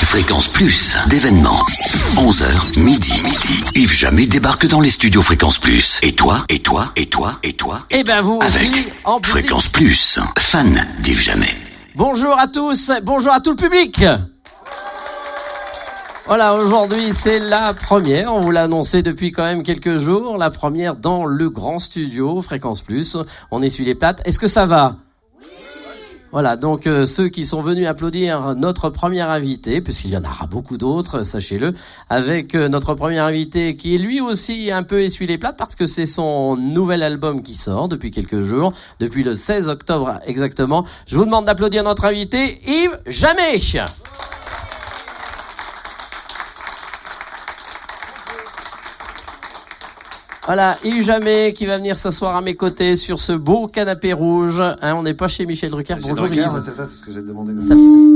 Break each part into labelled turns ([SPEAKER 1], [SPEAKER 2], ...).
[SPEAKER 1] Fréquence Plus, d'événements. 11h, midi. Yves Jamais débarque dans les studios Fréquence Plus. Et toi
[SPEAKER 2] Eh ben vous aussi,
[SPEAKER 1] avec
[SPEAKER 2] en public.
[SPEAKER 1] Fréquence Plus, fan d'Yves Jamais.
[SPEAKER 2] Bonjour à tous, bonjour à tout le public. Voilà, aujourd'hui c'est la première, on vous l'a annoncé depuis quand même quelques jours, la première dans le grand studio Fréquence Plus. On essuie les pattes. Est-ce que ça va ? Voilà, donc ceux qui sont venus applaudir notre premier invité, puisqu'il y en aura beaucoup d'autres, sachez-le, avec notre premier invité qui lui aussi un peu essuie les plates parce que c'est son nouvel album qui sort depuis quelques jours, depuis le 16 octobre exactement. Je vous demande d'applaudir notre invité, Yves Jamais. Voilà, Yves Jamais qui va venir s'asseoir à mes côtés sur ce beau canapé rouge. Hein, on n'est pas chez Michel Drucker.
[SPEAKER 3] Michel
[SPEAKER 2] Bonjour
[SPEAKER 3] Drucker,
[SPEAKER 2] Yves.
[SPEAKER 3] c'est ça, c'est ce que j'ai demandé.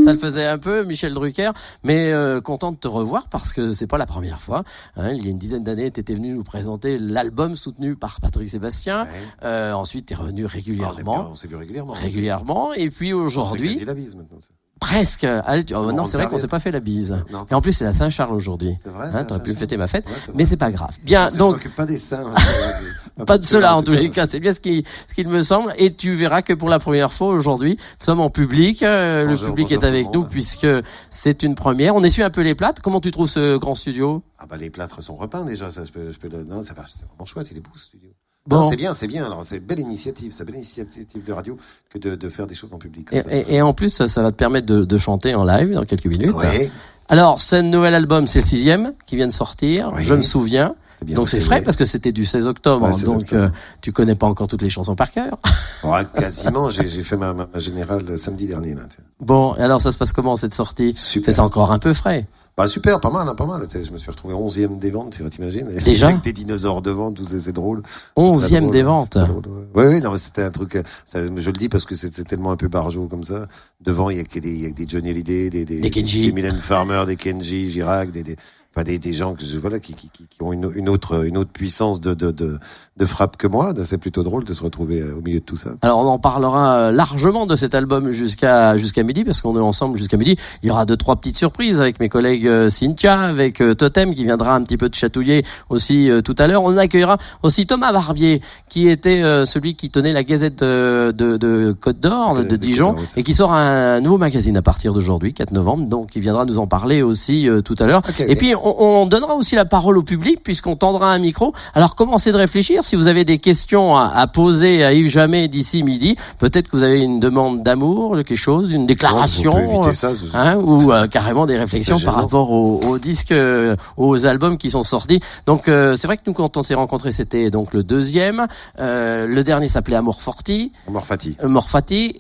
[SPEAKER 2] Ça le faisait un peu, Michel Drucker, mais content de te revoir parce que c'est pas la première fois. Hein, il y a une dizaine d'années, tu étais venu nous présenter l'album soutenu par Patrick Sébastien. Ouais. Ensuite, tu es revenu régulièrement.
[SPEAKER 3] On s'est vu régulièrement.
[SPEAKER 2] Régulièrement. Et puis aujourd'hui...
[SPEAKER 3] On se fait quasi la bise maintenant.
[SPEAKER 2] Presque. Allez, non, c'est vrai qu'on s'est pas fait la bise. Non. Et en plus, c'est la Saint-Charles aujourd'hui.
[SPEAKER 3] C'est vrai.
[SPEAKER 2] Hein, t'aurais pu me fêter ma fête,
[SPEAKER 3] ouais,
[SPEAKER 2] mais c'est pas grave. Bien, donc.
[SPEAKER 3] Je m'occupe pas des seins.
[SPEAKER 2] Pas de cela en tous les cas. C'est bien ce qu'il me semble. Et tu verras que pour la première fois aujourd'hui, nous sommes en public. Le public est avec nous puisque c'est une première. On essuie un peu les plates. Comment tu trouves ce grand studio?
[SPEAKER 3] Ah bah les plâtres sont repeints déjà. Ça, non, c'est vraiment chouette. Il est beau ce studio.
[SPEAKER 2] Bon.
[SPEAKER 3] Non, c'est bien. Alors, c'est une belle initiative de radio que de faire des choses en public.
[SPEAKER 2] Et en plus, ça va te permettre de chanter en live dans quelques minutes.
[SPEAKER 3] Oui.
[SPEAKER 2] Alors, ce nouvel album, c'est le 6e qui vient de sortir. Oui. Je me souviens. Donc c'est frais parce que c'était du 16 octobre. Ouais, donc tu connais pas encore toutes les chansons par cœur.
[SPEAKER 3] Ouais, quasiment. J'ai fait ma générale samedi dernier. Là.
[SPEAKER 2] Bon, et alors ça se passe comment cette sortie?
[SPEAKER 3] Super.
[SPEAKER 2] C'est encore un peu frais.
[SPEAKER 3] Bah super, pas mal. Je me suis retrouvé 11e des ventes, tu t'imagines.
[SPEAKER 2] Déjà
[SPEAKER 3] avec des dinosaures de vente, c'est drôle.
[SPEAKER 2] 11e des ventes.
[SPEAKER 3] Oui, non, mais c'était un truc. Je le dis parce que c'est tellement un peu barjot comme ça. Devant, il y a que des Johnny Hallyday, des
[SPEAKER 2] Kenji,
[SPEAKER 3] des Mylène Farmer, des Kenji Girac, des gens qui ont une autre puissance de frappe que moi. C'est plutôt drôle de se retrouver au milieu de tout ça.
[SPEAKER 2] Alors on en parlera largement de cet album jusqu'à midi parce qu'on est ensemble jusqu'à midi. Il y aura 2-3 petites surprises avec mes collègues Cynthia, avec Totem qui viendra un petit peu de chatouiller aussi tout à l'heure. On accueillera aussi Thomas Barbier qui était celui qui tenait la Gazette de Côte d'Or de Dijon et qui sort un nouveau magazine à partir d'aujourd'hui, 4 novembre. Donc il viendra nous en parler aussi tout à l'heure. Okay, et puis on donnera aussi la parole au public puisqu'on tendra un micro. Alors commencez de réfléchir. Si vous avez des questions à poser à Yves Jamais d'ici midi, peut-être que vous avez une demande d'amour, quelque chose, une déclaration, ou carrément des réflexions par rapport aux disques, aux albums qui sont sortis. Donc c'est vrai que nous quand on s'est rencontrés, c'était donc le 2e. Le dernier s'appelait Amor Fati.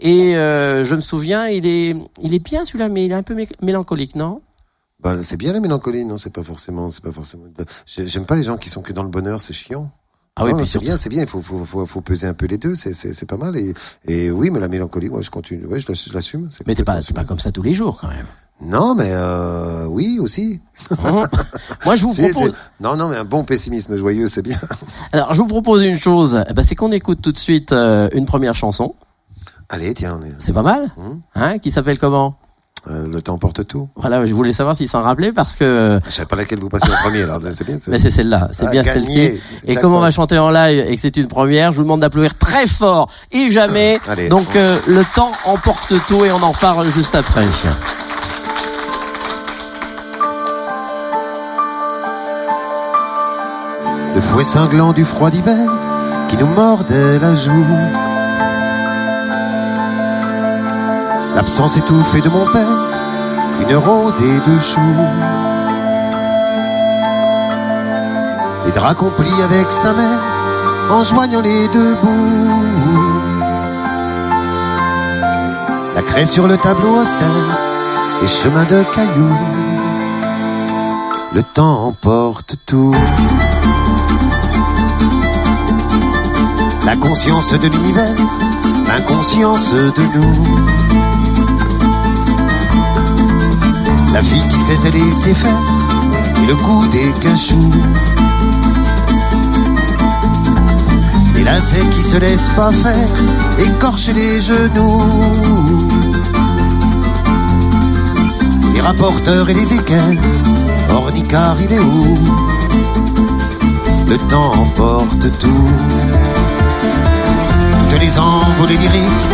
[SPEAKER 2] Et je me souviens, il est bien celui-là, mais il est un peu mélancolique, non?
[SPEAKER 3] Bah, c'est bien la mélancolie, non, c'est pas forcément. J'aime pas les gens qui sont que dans le bonheur, c'est chiant.
[SPEAKER 2] Ah oui,
[SPEAKER 3] non, c'est bien. Il faut peser un peu les deux, c'est pas mal. Et oui, mais la mélancolie, moi, je continue, je l'assume.
[SPEAKER 2] Mais t'es pas comme ça tous les jours, quand même.
[SPEAKER 3] Non, mais oui, aussi.
[SPEAKER 2] Moi, je vous propose...
[SPEAKER 3] Non, mais un bon pessimisme joyeux, c'est bien.
[SPEAKER 2] Alors, je vous propose une chose, c'est qu'on écoute tout de suite une première chanson.
[SPEAKER 3] Allez, tiens.
[SPEAKER 2] C'est pas mal, hein, qui s'appelle comment?
[SPEAKER 3] Le temps porte tout.
[SPEAKER 2] Voilà, je voulais savoir s'il s'en rappelait parce que...
[SPEAKER 3] Je sais pas laquelle vous passez en premier, alors c'est bien.
[SPEAKER 2] Mais c'est celle-là, c'est bien celle-ci. Et comme on va chanter en live et que c'est une première, je vous demande d'applaudir très fort Yves Jamais. Donc le temps emporte tout et on en parle juste après.
[SPEAKER 3] Le fouet cinglant du froid d'hiver qui nous mordait la joue. L'absence étouffée de mon père, une rose et 2 choux. Les draps qu'on plie avec sa mère, en joignant les 2 bouts. La craie sur le tableau austère, les chemins de cailloux. Le temps emporte tout. La conscience de l'univers, l'inconscience de nous. La fille qui s'était laissée faire et le goût des cachous. Et là celle qui se laisse pas faire, écorche les genoux. Et rapporteurs et les équerres. Ornicard, il est où? Le temps emporte tout. Toutes les envolées lyriques,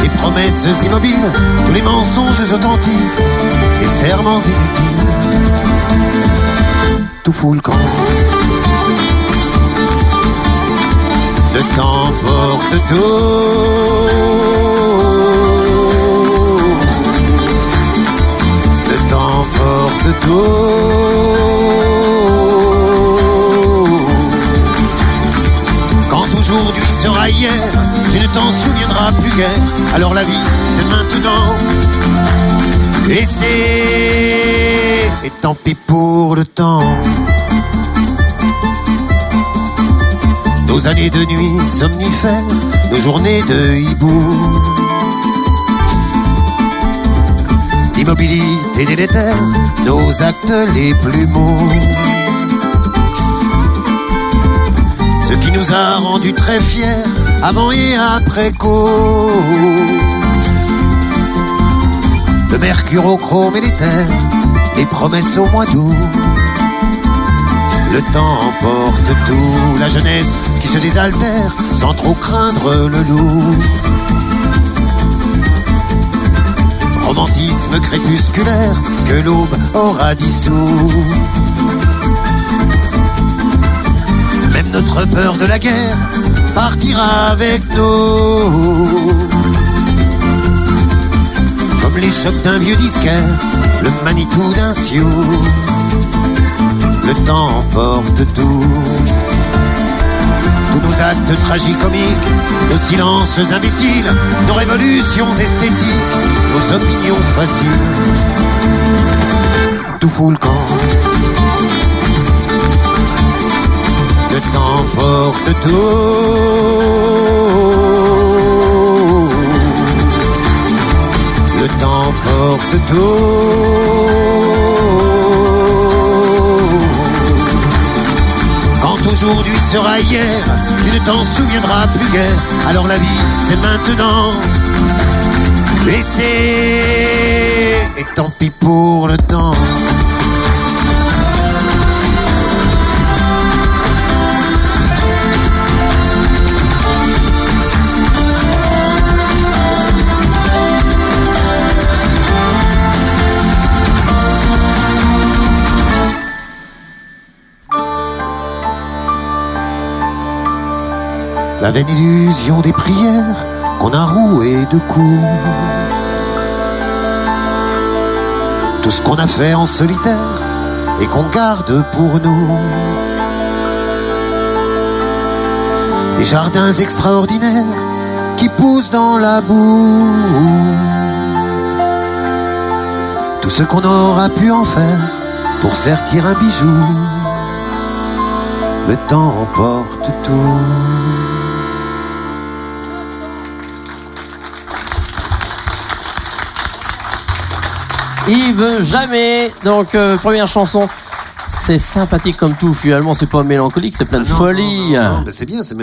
[SPEAKER 3] les promesses immobiles, tous les mensonges authentiques, les serments inutiles, tout fout le camp. Le temps porte tout. Le temps porte tout. Quand aujourd'hui sera hier, tu ne t'en souviendras plus guère. Alors la vie, c'est maintenant. Et tant pis pour le temps. Nos années de nuit somnifères, nos journées de hibou. L'immobilité délétère, nos actes les plus mous. Ce qui nous a rendus très fiers, avant et après coup. Le mercure au chrome et l'éther, les promesses au mois d'août. Le temps emporte tout, la jeunesse qui se désaltère sans trop craindre le loup. Romantisme crépusculaire que l'aube aura dissous. Même notre peur de la guerre partira avec nous. Comme les chocs d'un vieux disquaire, le Manitou d'un sioux. Le temps emporte tout. Tous nos actes tragicomiques, nos silences imbéciles, nos révolutions esthétiques, nos opinions faciles, tout fout le camp. Le temps porte tout. Le temps porte tout. Aujourd'hui sera hier, tu ne t'en souviendras plus guère. Alors la vie, c'est maintenant. Et tant pis pour le temps. La vaine illusion des prières qu'on a roué de coups. Tout ce qu'on a fait en solitaire et qu'on garde pour nous. Des jardins extraordinaires qui poussent dans la boue. Tout ce qu'on aura pu en faire pour sertir un bijou. Le temps emporte tout.
[SPEAKER 2] Yves Jamais, donc première chanson. C'est sympathique comme tout, finalement, c'est pas mélancolique, c'est plein de folie.
[SPEAKER 3] Non, mais c'est bien, c'est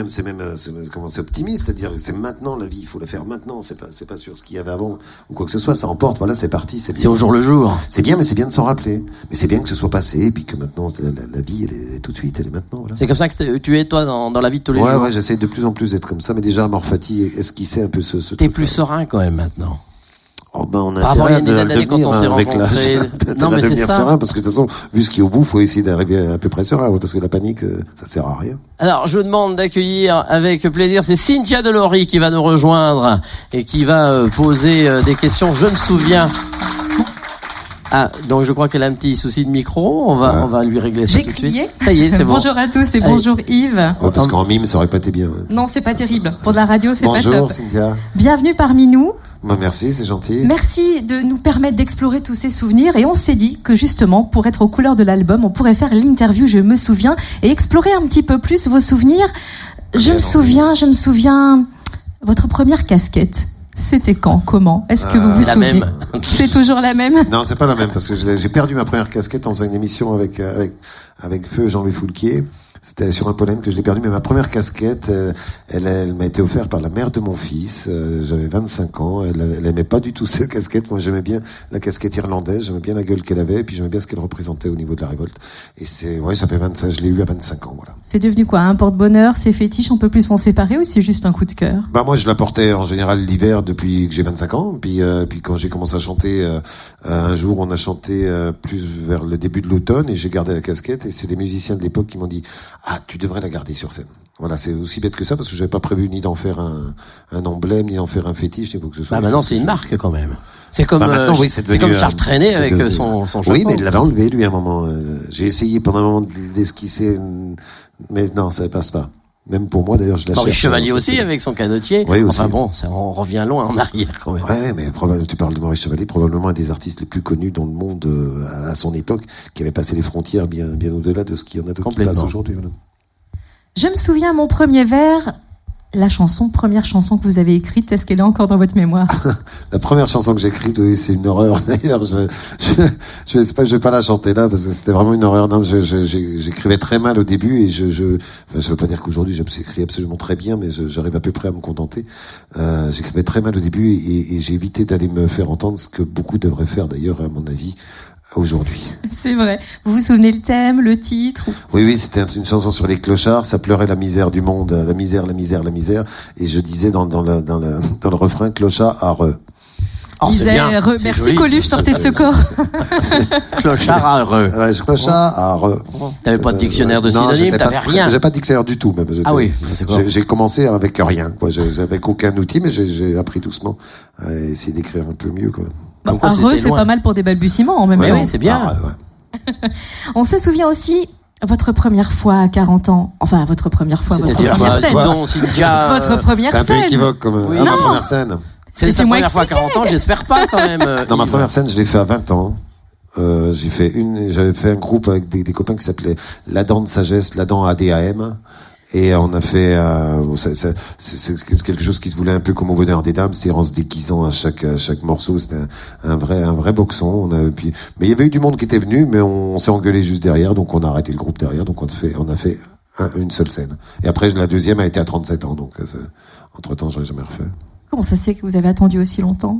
[SPEAKER 3] optimiste, c'est-à-dire que c'est maintenant la vie, il faut la faire maintenant, c'est pas sur ce qu'il y avait avant ou quoi que ce soit, ça emporte, voilà, c'est parti,
[SPEAKER 2] c'est au jour le jour.
[SPEAKER 3] C'est bien, mais c'est bien de s'en rappeler. Mais c'est bien que ce soit passé, et puis que maintenant, la vie, elle est tout de suite, elle est maintenant, voilà.
[SPEAKER 2] C'est comme ça que tu es, toi, dans la vie de tous les jours.
[SPEAKER 3] Ouais, j'essaie de plus en plus d'être comme ça, mais déjà, Morfati esquissait un peu ce
[SPEAKER 2] T'es plus serein, quand même, maintenant.
[SPEAKER 3] Oh ben on a
[SPEAKER 2] il y a une dizaine d'années quand on s'est rencontrés.
[SPEAKER 3] Non mais c'est ça. Serein, parce que de toute façon, vu ce qui est au bout, faut essayer d'arriver à peu près serein, parce que la panique, ça sert à rien.
[SPEAKER 2] Alors, je vous demande d'accueillir avec plaisir, c'est Cynthia Delory qui va nous rejoindre et qui va poser des questions. Je me souviens. Ah, donc je crois qu'elle a un petit souci de micro. On va lui régler ça tout de suite.
[SPEAKER 4] Ça y est, c'est bon. Bonjour à tous et bonjour Yves.
[SPEAKER 3] Ouais, parce qu'en mime, ça aurait pas été bien.
[SPEAKER 4] Non, c'est pas terrible. Pour de la radio, c'est pas top.
[SPEAKER 3] Bonjour Cynthia.
[SPEAKER 4] Bienvenue parmi nous.
[SPEAKER 3] Bah, merci, c'est gentil.
[SPEAKER 4] Merci de nous permettre d'explorer tous ces souvenirs. Et on s'est dit que justement, pour être aux couleurs de l'album, on pourrait faire l'interview Je me souviens et explorer un petit peu plus vos souvenirs. Je me souviens, votre première casquette. C'était quand? Comment? Est-ce que vous vous souvenez?
[SPEAKER 2] La même.
[SPEAKER 4] C'est toujours la même?
[SPEAKER 3] Non, c'est pas la même, parce que j'ai perdu ma première casquette en faisant une émission avec Feu Jean-Louis Foulquier. C'était sur un pollen que je l'ai perdu, mais ma première casquette, elle m'a été offerte par la mère de mon fils. J'avais 25 ans. Elle aimait pas du tout cette casquette. Moi, j'aimais bien la casquette irlandaise. J'aimais bien la gueule qu'elle avait, et puis j'aimais bien ce qu'elle représentait au niveau de la révolte. Et ça fait 25. Je l'ai eu à 25 ans, voilà.
[SPEAKER 4] C'est devenu quoi, un porte-bonheur, c'est fétiche, on peut plus s'en séparer ou c'est juste un coup de cœur?
[SPEAKER 3] Bah moi je la portais en général l'hiver depuis que j'ai 25 ans. Puis quand j'ai commencé à chanter, un jour on a chanté plus vers le début de l'automne et j'ai gardé la casquette. Et c'est les musiciens de l'époque qui m'ont dit tu devrais la garder sur scène. Voilà, c'est aussi bête que ça parce que j'avais pas prévu ni d'en faire un emblème ni d'en faire un fétiche ni quoi que ce soit.
[SPEAKER 2] Bah maintenant c'est une marque quand même. C'est comme
[SPEAKER 3] c'est
[SPEAKER 2] comme Charles Trenet avec son chapeau.
[SPEAKER 3] Oui, mais il l'avait enlevé lui à un moment. J'ai essayé pendant un moment d'esquisser, mais non, ça passe pas. Même pour moi, d'ailleurs, je la cherche.
[SPEAKER 2] Maurice Chevalier aussi, avec son canotier.
[SPEAKER 3] Oui, aussi.
[SPEAKER 2] Enfin bon, on revient loin en arrière, quand même.
[SPEAKER 3] Ouais, mais tu parles de Maurice Chevalier, probablement un des artistes les plus connus dans le monde, à son époque, qui avait passé les frontières bien au-delà de ce qu'il y en a d'autres qui passent aujourd'hui. Voilà.
[SPEAKER 4] Je me souviens, mon premier vers, première chanson que vous avez écrite, est-ce qu'elle est encore dans votre mémoire?
[SPEAKER 3] La première chanson que j'ai écrite, oui, c'est une horreur. D'ailleurs, je vais pas la chanter là parce que c'était vraiment une horreur. Non, j'écrivais très mal au début et ça veut pas dire qu'aujourd'hui j'écris absolument très bien, mais j'arrive à peu près à me contenter. J'écrivais très mal au début et j'ai évité d'aller me faire entendre, ce que beaucoup devraient faire d'ailleurs, à mon avis, aujourd'hui.
[SPEAKER 4] C'est vrai. Vous vous souvenez le thème, le titre?
[SPEAKER 3] Oui, c'était une chanson sur les clochards. Ça pleurait la misère du monde, la misère. Et je disais dans le refrain, clochard à re.
[SPEAKER 2] Oh,
[SPEAKER 4] misère, re. Merci Coluche, sortez de ce corps.
[SPEAKER 2] Clochard à re.
[SPEAKER 3] Ouais, clochard à re.
[SPEAKER 2] T'avais pas de dictionnaire de synonymes, t'avais rien.
[SPEAKER 3] J'ai pas de dictionnaire du tout, même.
[SPEAKER 2] Ah oui, c'est quoi?
[SPEAKER 3] J'ai commencé avec rien, quoi. Avec aucun outil, mais j'ai appris doucement à essayer d'écrire un peu mieux, quoi.
[SPEAKER 4] Bon, c'est pas mal pour des balbutiements en même temps.
[SPEAKER 2] Oui, c'est bien.
[SPEAKER 4] On se souvient aussi votre première fois à 40 ans. Enfin, votre première fois, votre première scène. Votre première scène.
[SPEAKER 3] C'est un peu équivoque, comme ma première scène.
[SPEAKER 2] C'est la première fois à 40 ans, j'espère pas quand même.
[SPEAKER 3] Non, ma première scène, je l'ai fait à 20 ans. J'avais fait un groupe avec des copains qui s'appelaient La Dent de Sagesse, La Dent ADAM. Et on a fait, c'est quelque chose qui se voulait un peu comme au Bonheur des Dames, c'est-à-dire en se déguisant à chaque morceau, c'était un vrai boxon. Mais il y avait eu du monde qui était venu, mais on s'est engueulé juste derrière, donc on a arrêté le groupe derrière, donc on a fait une seule scène. Et après, la deuxième a été à 37 ans, donc entre-temps, j'aurais jamais refait.
[SPEAKER 4] Comment ça se fait que vous avez attendu aussi longtemps?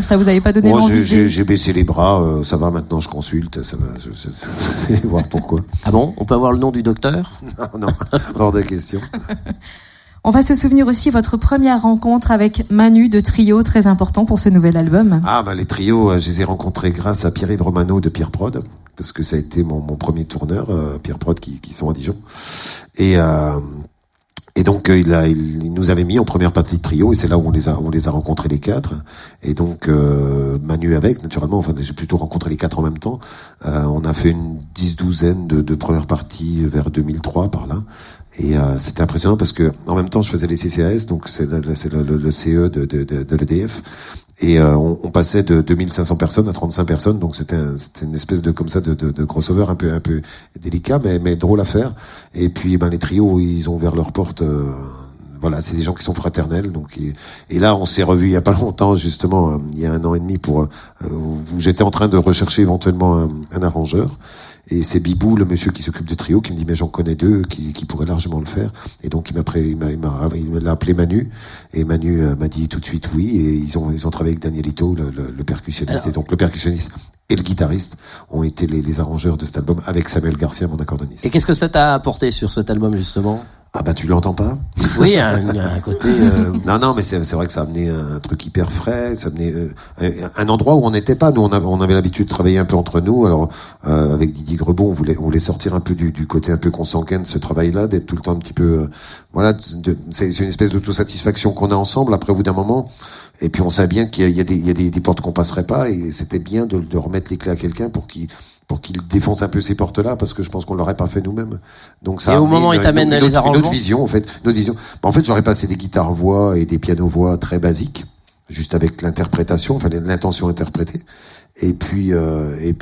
[SPEAKER 4] Ça vous avait pas donné l'envie?
[SPEAKER 3] J'ai baissé les bras, ça va maintenant, je consulte, ça va, je vais voir pourquoi.
[SPEAKER 2] Ah bon? On peut avoir le nom du docteur?
[SPEAKER 3] Non, hors de question.
[SPEAKER 4] On va se souvenir aussi votre première rencontre avec Manu de Trio, très important pour ce nouvel album.
[SPEAKER 3] Les trios, je les ai rencontrés grâce à Pierre-Yves Romano de Pierre Prod, parce que ça a été mon premier tourneur, Pierre Prod qui sont à Dijon. Et donc il nous avait mis en première partie de Trio et c'est là où on les a rencontrés les quatre. Et donc Manu avec naturellement, enfin j'ai plutôt rencontré les quatre en même temps. On a fait une douzaine de premières parties vers 2003 par là. Et c'était impressionnant parce que en même temps je faisais les CCAS, donc c'est le CE de l'EDF. Et on passait de 2500 personnes à 35 personnes, donc c'était une espèce de comme ça de crossover un peu délicat, mais drôle à faire. Et puis les trios, ils ont ouvert leurs portes. Voilà, c'est des gens qui sont fraternels. Donc et là, on s'est revus il y a pas longtemps, justement, il y a 1 an et demi, où j'étais en train de rechercher éventuellement un arrangeur. Et c'est Bibou, le monsieur qui s'occupe de Trio, qui me dit mais j'en connais deux qui pourraient largement le faire. Et donc il m'a appelé Manu, et Manu m'a dit tout de suite oui. Et ils ont travaillé avec Danielito, le percussionniste. Alors, et donc le percussionniste et le guitariste ont été les arrangeurs de cet album avec Samuel Garcia, mon accordoniste.
[SPEAKER 2] Et qu'est-ce que ça t'a apporté sur cet album justement?
[SPEAKER 3] Tu l'entends pas?
[SPEAKER 2] Oui, un côté.
[SPEAKER 3] Non, mais c'est vrai que ça a amené un truc hyper frais, ça a amené un endroit où on n'était pas. Nous, on avait l'habitude de travailler un peu entre nous. Alors, avec Didier Grebon, on voulait sortir un peu du côté un peu consanguin de ce travail-là, d'être tout le temps un petit peu, c'est une espèce d'autosatisfaction qu'on a ensemble. Après, au bout d'un moment, et puis on sait bien qu'il y a des portes qu'on passerait pas, et c'était bien de remettre les clés à quelqu'un pour qu'il défonce un peu ces portes-là, parce que je pense qu'on l'aurait pas fait nous-mêmes. Donc ça.
[SPEAKER 2] Et au moment où il t'amène les arrangements.
[SPEAKER 3] Notre vision, en fait. En fait, j'aurais passé des guitares-voix et des pianos-voix très basiques, juste avec l'interprétation, enfin, l'intention interprétée. Et puis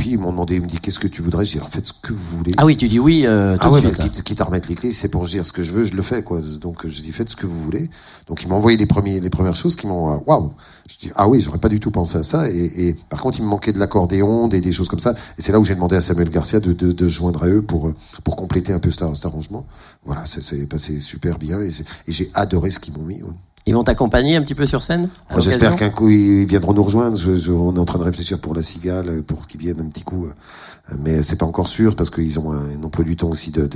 [SPEAKER 3] ils m'ont demandé, ils me dit qu'est-ce que tu voudrais? J'ai dit alors faites ce que vous voulez.
[SPEAKER 2] Ah oui, tu dis oui tout de suite.
[SPEAKER 3] Quitte à remettre les clés, c'est pour dire ce que je veux, je le fais quoi. Donc je dis faites ce que vous voulez. Donc ils m'ont envoyé les premières choses qui m'ont waouh. Je dis ah oui, j'aurais pas du tout pensé à ça. Et par contre il me manquait de l'accordéon, des choses comme ça. Et c'est là où j'ai demandé à Samuel Garcia de joindre à eux pour compléter un peu cet arrangement. Voilà, c'est passé super bien et j'ai adoré ce qu'ils m'ont mis. Ouais.
[SPEAKER 2] Ils vont t'accompagner un petit peu sur scène?
[SPEAKER 3] Moi, j'espère qu'un coup ils viendront nous rejoindre. On est en train de réfléchir pour la Cigale, pour qu'ils viennent un petit coup. Mais c'est pas encore sûr parce qu'ils ont un emploi du temps aussi de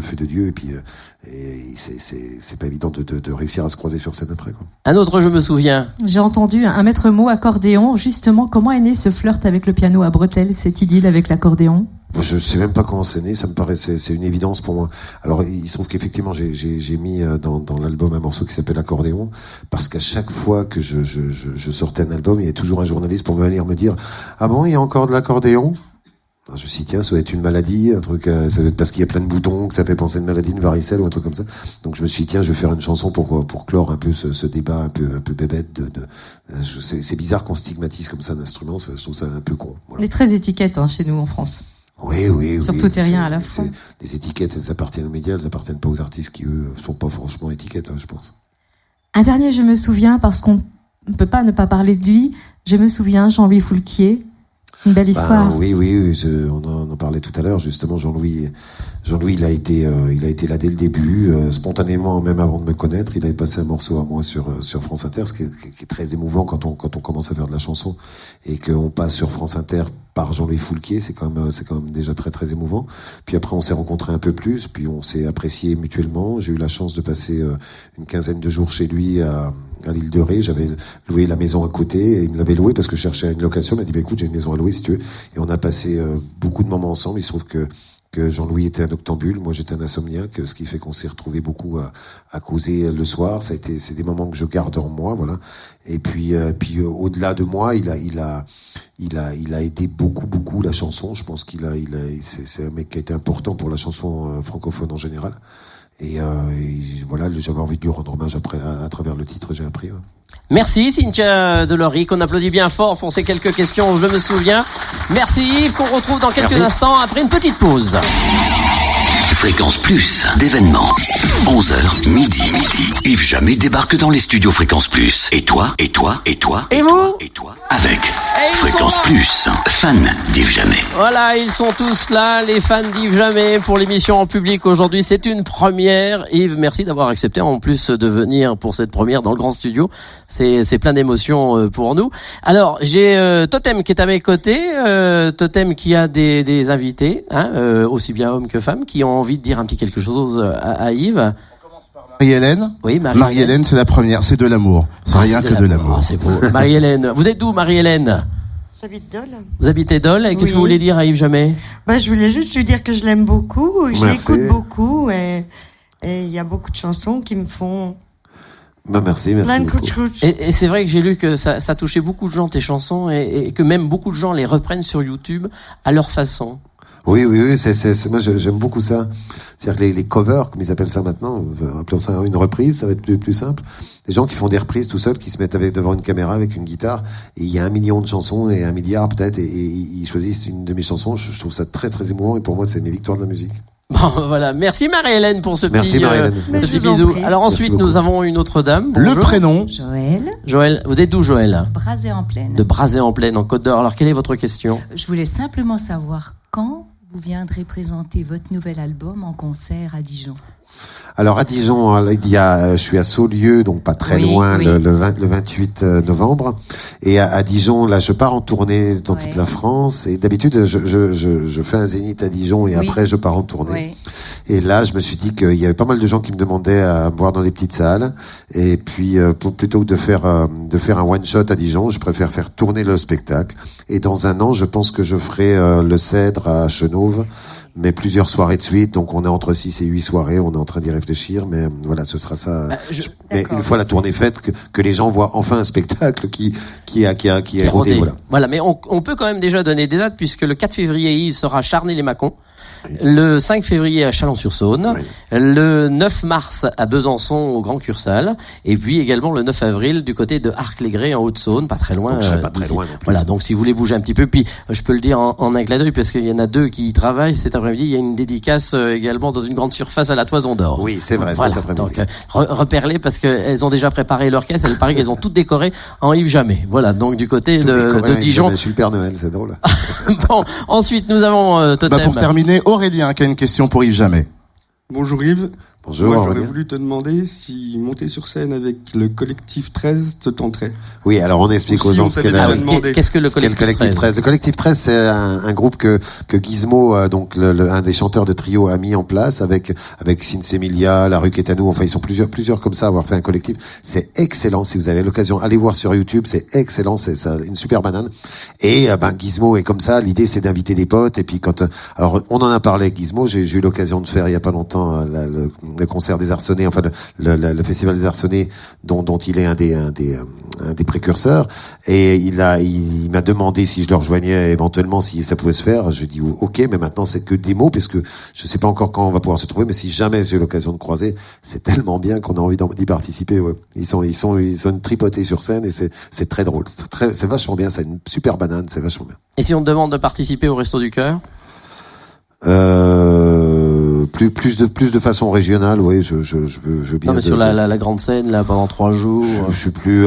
[SPEAKER 3] feu de Dieu et puis c'est pas évident de réussir à se croiser sur scène après quoi.
[SPEAKER 2] Un autre, je me souviens.
[SPEAKER 4] J'ai entendu un maître mot accordéon. Justement, comment est né ce flirt avec le piano à bretelles, cette idylle avec l'accordéon?
[SPEAKER 3] Je sais même pas comment c'est né, ça me paraît, c'est une évidence pour moi. Alors, il se trouve qu'effectivement, j'ai mis dans l'album un morceau qui s'appelle Accordéon, parce qu'à chaque fois que je sortais un album, il y a toujours un journaliste pour venir me dire, ah bon, il y a encore de l'accordéon? Alors, je me suis dit, tiens, ça doit être une maladie, un truc, ça doit être parce qu'il y a plein de boutons, que ça fait penser à une maladie, une varicelle ou un truc comme ça. Donc, je me suis dit, tiens, je vais faire une chanson pour clore un peu ce débat un peu bébête c'est bizarre qu'on stigmatise comme ça un instrument, je trouve ça un peu con. Voilà.
[SPEAKER 4] On est très étiquette, chez nous, en France.
[SPEAKER 3] Oui.
[SPEAKER 4] Sur tout et rien à la fois.
[SPEAKER 3] Les étiquettes, elles appartiennent aux médias, elles appartiennent pas aux artistes qui, eux, sont pas franchement étiquettes, je pense.
[SPEAKER 4] Un dernier, je me souviens, parce qu'on ne peut pas ne pas parler de lui. Je me souviens, Jean-Louis Foulquier. Une belle histoire.
[SPEAKER 3] Oui, on en parlait tout à l'heure, justement, Jean-Louis, il a été là dès le début, spontanément, même avant de me connaître. Il avait passé un morceau à moi sur France Inter, ce qui est très émouvant quand on commence à faire de la chanson et qu'on passe sur France Inter par Jean-Louis Foulquier, c'est quand même déjà très très émouvant. Puis après on s'est rencontrés un peu plus, puis on s'est appréciés mutuellement. J'ai eu la chance de passer une quinzaine de jours chez lui à l'île de Ré. J'avais loué la maison à côté et il me l'avait loué parce que je cherchais une location. Il m'a dit écoute, j'ai une maison à louer si tu veux. Et on a passé beaucoup de moments ensemble. Il se trouve que Jean-Louis était un octambule, moi j'étais un insomniaque, ce qui fait qu'on s'est retrouvés beaucoup à causer le soir. C'est des moments que je garde en moi, voilà. Et puis au-delà de moi, il a aidé beaucoup la chanson. Je pense c'est un mec qui a été important pour la chanson francophone en général. Et voilà, j'avais envie de lui rendre hommage après à travers le titre, j'ai appris. Ouais.
[SPEAKER 2] Merci Cynthia Delory, qu'on applaudit bien fort pour ces quelques questions, je me souviens. Merci Yves, qu'on retrouve dans quelques instants après une petite pause.
[SPEAKER 1] Fréquence Plus, d'événements. 11h, midi. Yves Jamais débarque dans les studios Fréquence Plus. Et toi
[SPEAKER 2] Et vous
[SPEAKER 1] avec Fréquence Plus, fan d'Yves Jamais.
[SPEAKER 2] Voilà, ils sont tous là, les fans d'Yves Jamais pour l'émission en public aujourd'hui. C'est une première. Yves, merci d'avoir accepté en plus de venir pour cette première dans le grand studio. C'est plein d'émotions pour nous. Alors, j'ai Totem qui est à mes côtés. Totem qui a des invités, aussi bien hommes que femmes, qui ont envie de dire un petit quelque chose à Yves.
[SPEAKER 5] Marie-Hélène.
[SPEAKER 2] Oui,
[SPEAKER 5] Marie-Hélène, c'est la première, c'est de l'amour. C'est rien que de l'amour.
[SPEAKER 2] C'est beau. Marie-Hélène. Vous êtes d'où, Marie-Hélène?
[SPEAKER 6] J'habite Dole.
[SPEAKER 2] Vous habitez Dole. Et qu'est-ce que vous voulez dire à Yves Jamais?
[SPEAKER 6] Je voulais juste lui dire que je l'aime beaucoup, je l'écoute beaucoup et il y a beaucoup de chansons qui me font
[SPEAKER 3] merci
[SPEAKER 6] plein de
[SPEAKER 3] beaucoup.
[SPEAKER 6] coups.
[SPEAKER 2] Et c'est vrai que j'ai lu que ça touchait beaucoup de gens, tes chansons, et que même beaucoup de gens les reprennent sur YouTube à leur façon.
[SPEAKER 3] Oui, moi j'aime beaucoup ça. C'est-à-dire que les covers, comme ils appellent ça maintenant, appelons ça une reprise, ça va être plus simple. Des gens qui font des reprises tout seuls, qui se mettent devant une caméra avec une guitare, et il y a 1 million de chansons, et 1 milliard peut-être, et ils choisissent une de mes chansons. Je trouve ça très très émouvant, et pour moi c'est mes victoires de la musique.
[SPEAKER 2] Bon, voilà. Merci Marie-Hélène pour ce petit bisou. Alors ensuite, nous avons une autre dame. Bonjour.
[SPEAKER 5] Le prénom.
[SPEAKER 2] Joël. Vous êtes d'où, Joël?
[SPEAKER 7] Brazé-en-Plaine.
[SPEAKER 2] De Brazé-en-Plaine, en Côte d'Or. Alors, quelle est votre question?
[SPEAKER 7] Je voulais simplement savoir quand vous viendrez présenter votre nouvel album en concert à Dijon.
[SPEAKER 3] Alors à Dijon, je suis à Saulieu, donc pas très loin, le 28 novembre. Et à Dijon, là, je pars en tournée dans toute la France. Et d'habitude, je fais un zénith à Dijon et après, je pars en tournée. Et là, je me suis dit qu'il y avait pas mal de gens qui me demandaient à me voir dans des petites salles. Et puis, plutôt que de faire un one shot à Dijon, je préfère faire tourner le spectacle. Et dans 1 an, je pense que je ferai le Cèdre à Chenauve. mais plusieurs soirées de suite. Donc on est entre 6 et 8 soirées. On est en train d'y réfléchir, mais voilà, ce sera ça. Mais une fois la tournée faite, que les gens voient enfin un spectacle qui est rodé.
[SPEAKER 2] Voilà, mais on peut quand même déjà donner des dates puisque le 4 février il sera à Charnay-les-Mâcons. Le 5 février à Chalon-sur-Saône, le 9 mars à Besançon au Grand Cursal, et puis également le 9 avril du côté de Arc-les-Grès en Haute-Saône, pas très loin.
[SPEAKER 3] Donc, je serai pas très loin non plus.
[SPEAKER 2] Voilà, donc si vous voulez bouger un petit peu, puis je peux le dire en un clin d'œil parce qu'il y en a 2 qui y travaillent cet après-midi. Il y a une dédicace également dans une grande surface à la Toison d'Or.
[SPEAKER 3] Oui, c'est vrai.
[SPEAKER 2] Voilà,
[SPEAKER 3] cet après-midi.
[SPEAKER 2] donc repère-les parce qu'elles ont déjà préparé leur caisse. Il paraît qu'elles ont toutes décoré en Yves Jamais. Voilà, donc du côté de Dijon.
[SPEAKER 3] Je suis le Père Noël, c'est drôle.
[SPEAKER 2] Bon, ensuite nous avons Totem.
[SPEAKER 5] Pour terminer, Aurélien qui a une question pour Yves Jamais.
[SPEAKER 8] Bonjour Yves.
[SPEAKER 3] Bonjour.
[SPEAKER 8] Moi, j'aurais voulu te demander si monter sur scène avec le collectif 13 te tenterait.
[SPEAKER 3] Oui, alors on explique aux gens ce
[SPEAKER 2] qu'est-ce que le collectif 13.
[SPEAKER 3] Le collectif 13, c'est un groupe que Gizmo, donc un des chanteurs de trio, a mis en place avec Sinsemilia, La Rue Quétanou. Enfin, ils sont plusieurs comme ça à avoir fait un collectif. C'est excellent. Si vous avez l'occasion, allez voir sur YouTube. C'est excellent. C'est ça, une super banane. Et Gizmo est comme ça. L'idée, c'est d'inviter des potes. Et puis alors on en a parlé avec Gizmo. J'ai eu l'occasion de faire il y a pas longtemps le concert des Arcenés, enfin le festival des Arcenés dont il est un des précurseurs, et il m'a demandé si je le rejoignais éventuellement, si ça pouvait se faire. Je dis ok, mais maintenant c'est que des mots, parce que je sais pas encore quand on va pouvoir se trouver, mais si jamais j'ai l'occasion de croiser, c'est tellement bien qu'on a envie d'y participer. Ouais. Ils sont une tripotée sur scène, et c'est très drôle, c'est vachement bien, c'est une super banane, c'est vachement bien.
[SPEAKER 2] Et si on te demande de participer au Resto du Cœur?
[SPEAKER 3] Plus de façon régionale, oui, je veux bien.
[SPEAKER 2] Non, mais sur la grande scène, là, pendant 3 jours.
[SPEAKER 3] Je suis plus,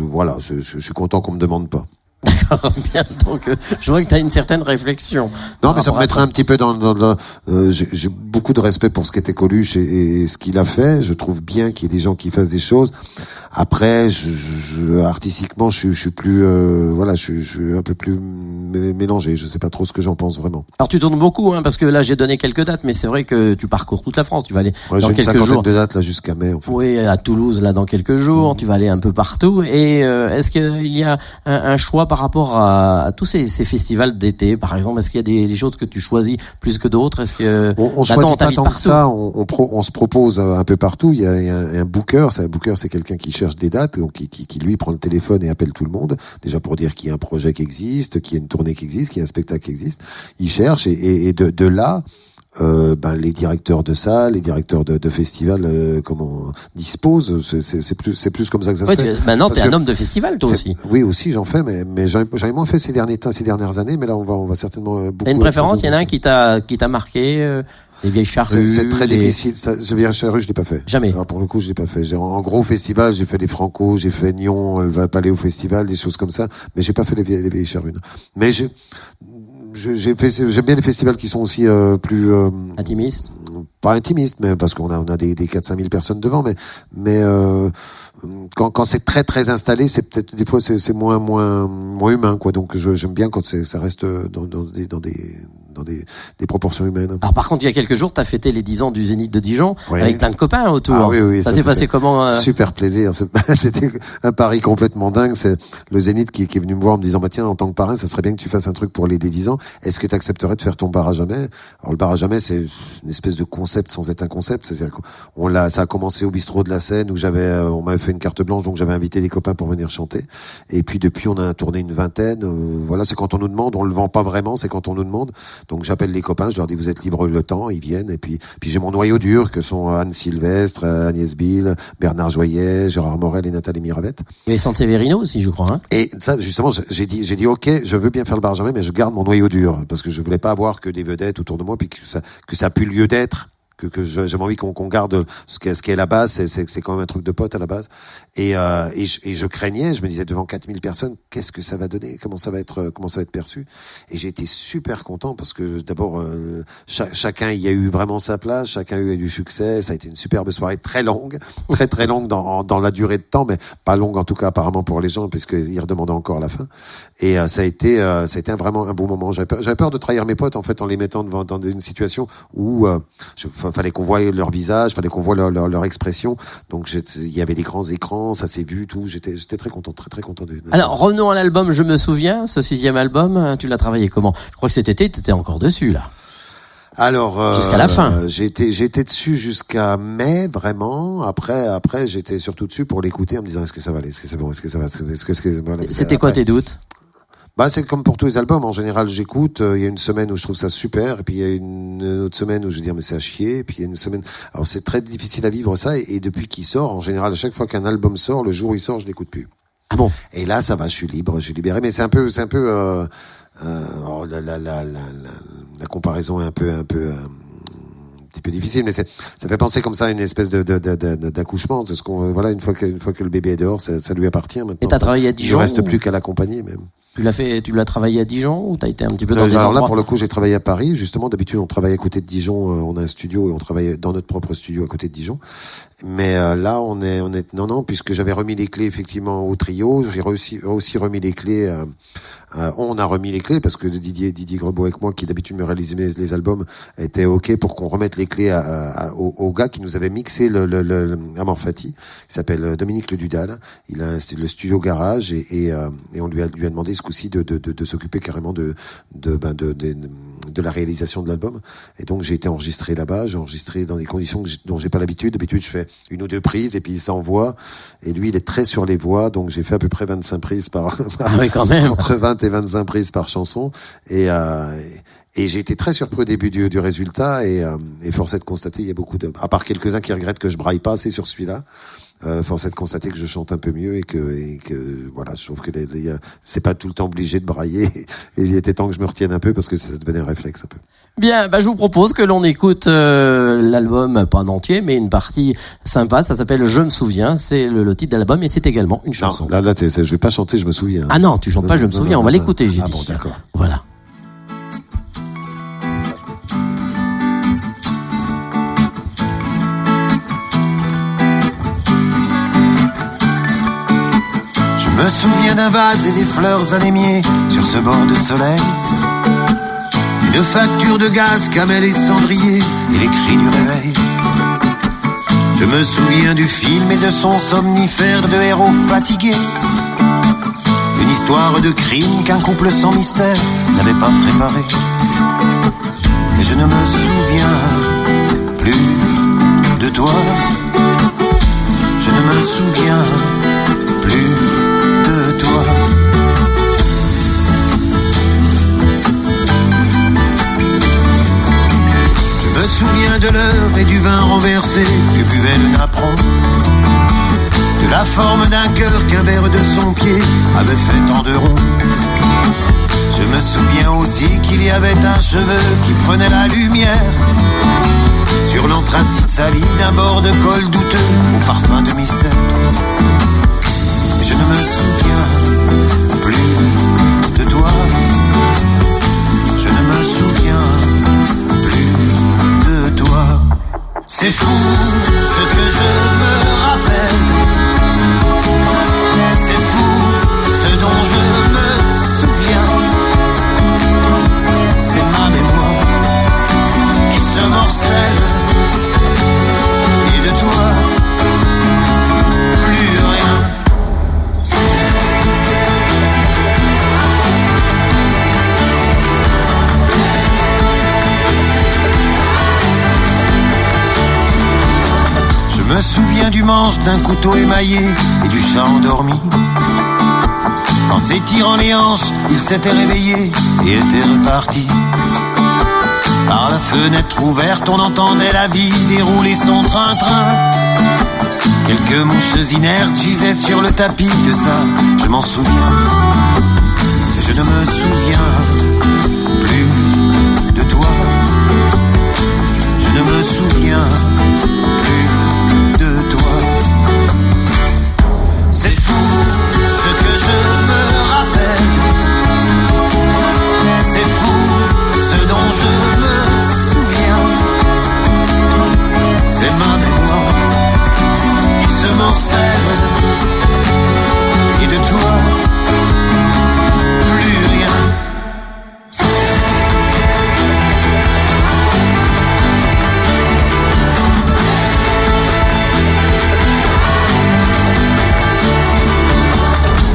[SPEAKER 3] voilà, je suis content qu'on me demande pas.
[SPEAKER 2] D'accord, bien. Donc, je vois que tu as une certaine réflexion.
[SPEAKER 3] Non, mais ça me mettrait un petit peu dans j'ai beaucoup de respect pour ce qu'était Coluche et ce qu'il a fait. Je trouve bien qu'il y ait des gens qui fassent des choses. Après, artistiquement, je suis plus, voilà, je suis un peu plus mélangé. Je sais pas trop ce que j'en pense vraiment.
[SPEAKER 2] Alors tu tournes beaucoup, parce que là j'ai donné quelques dates, mais c'est vrai que tu parcours toute la France. Tu vas aller dans
[SPEAKER 3] j'ai
[SPEAKER 2] quelques
[SPEAKER 3] une cinquantaine
[SPEAKER 2] jours.
[SPEAKER 3] De dates là jusqu'à mai. En fait.
[SPEAKER 2] Oui, à Toulouse là dans quelques jours. Tu vas aller un peu partout. Et est-ce qu'il y a un choix par rapport à tous ces festivals d'été, par exemple? Est-ce qu'il y a des choses que tu choisis plus que d'autres? Est-ce que
[SPEAKER 3] on choisit pas tant que ça. On se propose un peu partout. Il y a un booker. C'est quelqu'un qui cherche des dates, donc qui lui prend le téléphone et appelle tout le monde, déjà pour dire qu'il y a un projet qui existe, qu'il y a une tournée qui existe, qu'il y a un spectacle qui existe. Il cherche, et de là, les directeurs de salles, les directeurs de festivals, disposent. C'est plus comme ça que ça se fait.
[SPEAKER 2] Maintenant, t'es un homme de festival, toi aussi.
[SPEAKER 3] Oui, aussi, j'en fais, mais j'en ai moins fait ces dernières années, mais là, on va certainement beaucoup.
[SPEAKER 2] T'as une préférence? Il y en a un qui t'a marqué? Les vieilles charrues.
[SPEAKER 3] C'est très difficile. Ce vieille charrue, je l'ai pas fait.
[SPEAKER 2] Jamais.
[SPEAKER 3] Alors pour le coup, je l'ai pas fait. En gros festival, j'ai fait les Franco, j'ai fait Nyon, le Palais Festival, des choses comme ça. Mais j'ai pas fait les vieilles charrues. Mais j'aime bien les festivals qui sont aussi plus
[SPEAKER 2] intimistes.
[SPEAKER 3] Pas intimistes, mais parce qu'on a des 4-5 000 personnes devant. Mais quand c'est très très installé, c'est peut-être des fois c'est moins humain, quoi. Donc j'aime bien quand ça reste dans des proportions humaines.
[SPEAKER 2] Alors par contre, il y a quelques jours, t'as fêté les 10 ans du Zénith de Dijon,
[SPEAKER 3] oui,
[SPEAKER 2] avec plein de copains autour.
[SPEAKER 3] Ah, oui,
[SPEAKER 2] ça s'est passé comment?
[SPEAKER 3] Super plaisir. C'était un pari complètement dingue. C'est le Zénith qui est venu me voir en me disant, tiens, en tant que parrain, ça serait bien que tu fasses un truc pour les 10 ans. Est-ce que tu accepterais de faire ton bar à jamais? Alors le bar à jamais, c'est une espèce de concept sans être un concept. C'est-à-dire ça a commencé au bistrot de la Seine où on m'avait fait une carte blanche, donc j'avais invité des copains pour venir chanter. Et puis depuis, on a tourné une vingtaine. Voilà, c'est quand on nous demande. On le vend pas vraiment, c'est quand on nous demande. Donc j'appelle les copains, je leur dis vous êtes libres le temps, ils viennent, et puis j'ai mon noyau dur que sont Anne Sylvestre, Agnès Bill, Bernard Joyet, Gérard Morel et Nathalie Miravette.
[SPEAKER 2] Et Sanseverino aussi, je crois.
[SPEAKER 3] Et ça, justement, j'ai dit ok, je veux bien faire le bar jamais, mais je garde mon noyau dur parce que je voulais pas avoir que des vedettes autour de moi, puis que ça a pu lieu d'être. Que j'avais envie qu'on garde ce qu'est la base, c'est quand même un truc de pote à la base. Et je craignais, je me disais devant 4000 personnes, qu'est-ce que ça va donner, comment ça va être perçu. Et j'ai été super content parce que d'abord chacun y a eu vraiment sa place, chacun a eu du succès. Ça a été une superbe soirée, très longue, très très longue dans la durée de temps, mais pas longue en tout cas apparemment pour les gens puisqu'ils redemandaient encore à la fin. Et ça a été vraiment un beau moment. J'avais peur de trahir mes potes en fait en les mettant dans une situation où fallait qu'on voie leur visage, fallait qu'on voie leur expression. Donc il y avait des grands écrans, ça s'est vu, tout. J'étais très content, très très content.
[SPEAKER 2] Alors revenons à l'album Je me souviens, ce 6e album, tu l'as travaillé comment? Je crois que cet été, t'étais encore dessus là.
[SPEAKER 3] Alors
[SPEAKER 2] jusqu'à la fin.
[SPEAKER 3] J'ai été dessus jusqu'à mai vraiment. Après j'étais surtout dessus pour l'écouter en me disant est-ce que ça va aller, est-ce que c'est bon, est-ce que ça va,
[SPEAKER 2] C'était quoi tes doutes?
[SPEAKER 3] Bah c'est comme pour tous les albums. En général, j'écoute. Il y a une semaine où je trouve ça super, et puis il y a une autre semaine où je vais dire mais c'est à chier. Et puis il y a une semaine. Alors c'est très difficile à vivre ça. Et depuis qu'il sort, en général, à chaque fois qu'un album sort, le jour où il sort, je l'écoute plus.
[SPEAKER 2] Ah bon?
[SPEAKER 3] Et là, ça va, je suis libre, je suis libéré. Mais c'est un peu. La comparaison est un petit peu difficile, mais ça fait penser comme ça à une espèce d'accouchement. C'est ce qu'on, voilà, une fois que le bébé est dehors, ça lui appartient maintenant.
[SPEAKER 2] Et t'as travaillé à Dijon?
[SPEAKER 3] Il ne reste plus qu'à l'accompagner, même.
[SPEAKER 2] Tu l'as travaillé à Dijon ou t'as été un petit peu dans des
[SPEAKER 3] alors
[SPEAKER 2] endroits?
[SPEAKER 3] Là, pour le coup, j'ai travaillé à Paris. Justement, d'habitude, on travaille à côté de Dijon. On a un studio et on travaille dans notre propre studio à côté de Dijon. Mais là, on est non, puisque j'avais remis les clés effectivement au trio. J'ai aussi remis les clés. On a remis les clés parce que Didier Grebeau avec moi, qui d'habitude me réalisait les albums, était ok pour qu'on remette les clés au gars qui nous avait mixé le Amorphati, qui s'appelle Dominique Le Dudal. Il a le studio garage et on lui a demandé ce coup-ci de s'occuper carrément de la réalisation de l'album. Et donc j'ai été enregistré là-bas. J'ai enregistré dans des conditions dont j'ai pas l'habitude. D'habitude, je fais 1 ou 2 prises et puis il s'envoie. Et lui, il est très sur les voix, donc j'ai fait à peu près 25 prises par.
[SPEAKER 2] Ah oui, quand même.
[SPEAKER 3] Entre 20 et 25 prises par chanson. Et j'ai été très surpris au début du résultat. Et force est de constater, il y a beaucoup à part quelques-uns qui regrettent que je braille pas assez sur celui-là. Force est de constater que je chante un peu mieux et que voilà, je trouve que c'est pas tout le temps obligé de brailler. Et il était temps que je me retienne un peu parce que ça devenait un réflexe un peu.
[SPEAKER 2] Bien, je vous propose que l'on écoute l'album, pas en entier, mais une partie sympa. Ça s'appelle Je me souviens. C'est le titre de l'album et c'est également une chanson.
[SPEAKER 3] Non, là, je vais pas chanter Je me souviens.
[SPEAKER 2] Ah non, tu chantes pas Je me souviens. On va l'écouter, j'ai dit.
[SPEAKER 3] Bon, d'accord.
[SPEAKER 2] Voilà.
[SPEAKER 9] Je me souviens d'un vase et des fleurs anémiées sur ce bord de soleil. Une facture de gaz, camel et cendrier et les cris du réveil. Je me souviens du film et de son somnifère de héros fatigués. Une histoire de crime qu'un couple sans mystère n'avait pas préparé. Et je ne me souviens plus de toi. Je ne me souviens plus de toi. Je me souviens de l'heure et du vin renversé que buvait le napperon, de la forme d'un cœur qu'un verre de son pied avait fait en 2 ronds. Je me souviens aussi qu'il y avait un cheveu qui prenait la lumière sur l'anthracite sali d'un bord de col douteux au parfum de mystère. Je ne me souviens plus de toi. Je ne me souviens plus de toi. C'est fou ce que je me rappelle. C'est fou ce dont je me souviens. C'est ma mémoire qui se morcelle. Et de toi, plus rien. Je me souviens du manche d'un couteau émaillé et du chat endormi. En s'étirant les hanches, il s'était réveillé et était reparti. Par la fenêtre ouverte, on entendait la vie dérouler son train-train. Quelques mouches inertes gisaient sur le tapis, de ça je m'en souviens. Je ne me souviens plus de toi. Je ne me souviens plus de toi. C'est fou ce que je me rappelle. C'est fou ce dont je me souviens. C'est ma mémoire qui se morcelle. Et de toi, plus rien.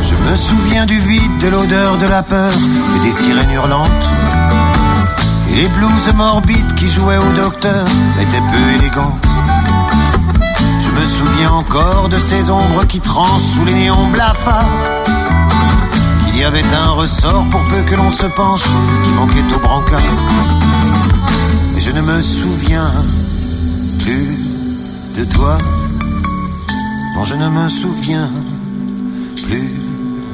[SPEAKER 9] Je me souviens du vide, de l'odeur, de la peur et des sirènes hurlantes. Et Et les blouses morbides qui jouaient au docteur étaient peu élégantes. Je me souviens encore de ces ombres qui tranchent sous les néons blafards. Qu'il y avait un ressort pour peu que l'on se penche qui manquait au brancard. Et je ne me souviens plus de toi. Non, je ne me souviens plus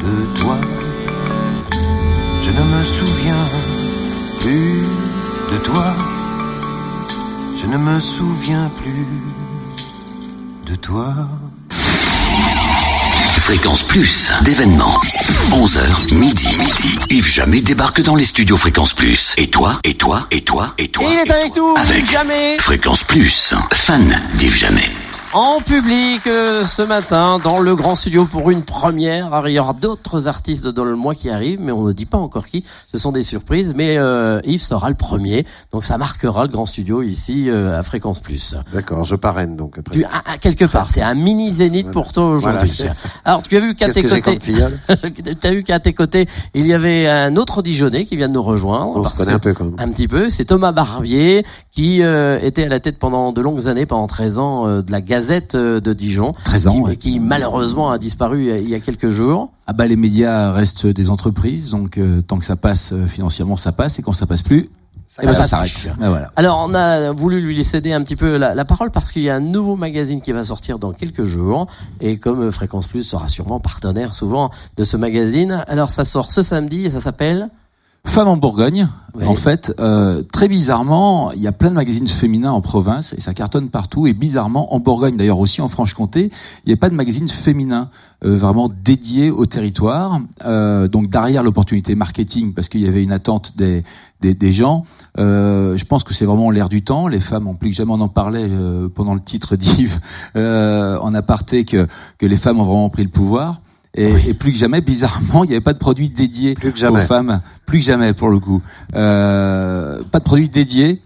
[SPEAKER 9] de toi. Je ne me souviens plus de toi. Je ne me souviens plus de toi.
[SPEAKER 1] Fréquence Plus, d'événements. 11h, midi. Yves Jamais débarque dans les studios Fréquence Plus. Et toi.
[SPEAKER 2] Et il est avec nous, Yves Jamais.
[SPEAKER 1] Fréquence Plus, fan d'Yves Jamais.
[SPEAKER 2] En public ce matin dans le grand studio pour une première. Alors, il y aura d'autres artistes dans le mois qui arrivent, mais on ne dit pas encore qui. Ce sont des surprises, mais Yves sera le premier, donc ça marquera le grand studio ici à Fréquence Plus.
[SPEAKER 3] D'accord, je parraine donc.
[SPEAKER 2] Quelque part, c'est un mini zénith pour toi aujourd'hui. Voilà, alors tu as vu qu'à tes côtés, tu as vu qu'à tes côtés, il y avait un autre Dijonais qui vient de nous rejoindre.
[SPEAKER 3] On se connaît un peu quand même.
[SPEAKER 2] Un petit peu. C'est Thomas Barbier qui était à la tête pendant de longues années, pendant 13 ans, de la Gazette de Dijon,
[SPEAKER 10] 13 ans,
[SPEAKER 2] qui malheureusement a disparu il y a quelques jours.
[SPEAKER 10] Ah bah les médias restent des entreprises, donc tant que ça passe financièrement ça passe, et quand ça passe plus, ça s'arrête. Voilà.
[SPEAKER 2] Alors on a voulu lui céder un petit peu la parole parce qu'il y a un nouveau magazine qui va sortir dans quelques jours, et comme Fréquence Plus sera sûrement partenaire souvent de ce magazine, alors ça sort ce samedi et ça s'appelle
[SPEAKER 10] Femmes en Bourgogne.
[SPEAKER 2] Oui.
[SPEAKER 10] En fait, très bizarrement, il y a plein de magazines féminins en province et ça cartonne partout. Et bizarrement, en Bourgogne, d'ailleurs aussi en Franche-Comté, il n'y a pas de magazine féminin vraiment dédié au territoire. Donc derrière l'opportunité marketing, parce qu'il y avait une attente des gens, je pense que c'est vraiment l'air du temps. Les femmes ont plus que jamais, on en parlait pendant le titre d'Yves en aparté, que les femmes ont vraiment pris le pouvoir. Et plus que jamais, bizarrement, il n'y avait pas de produit dédié aux femmes. Plus que jamais, pour le coup. Pas de produit dédié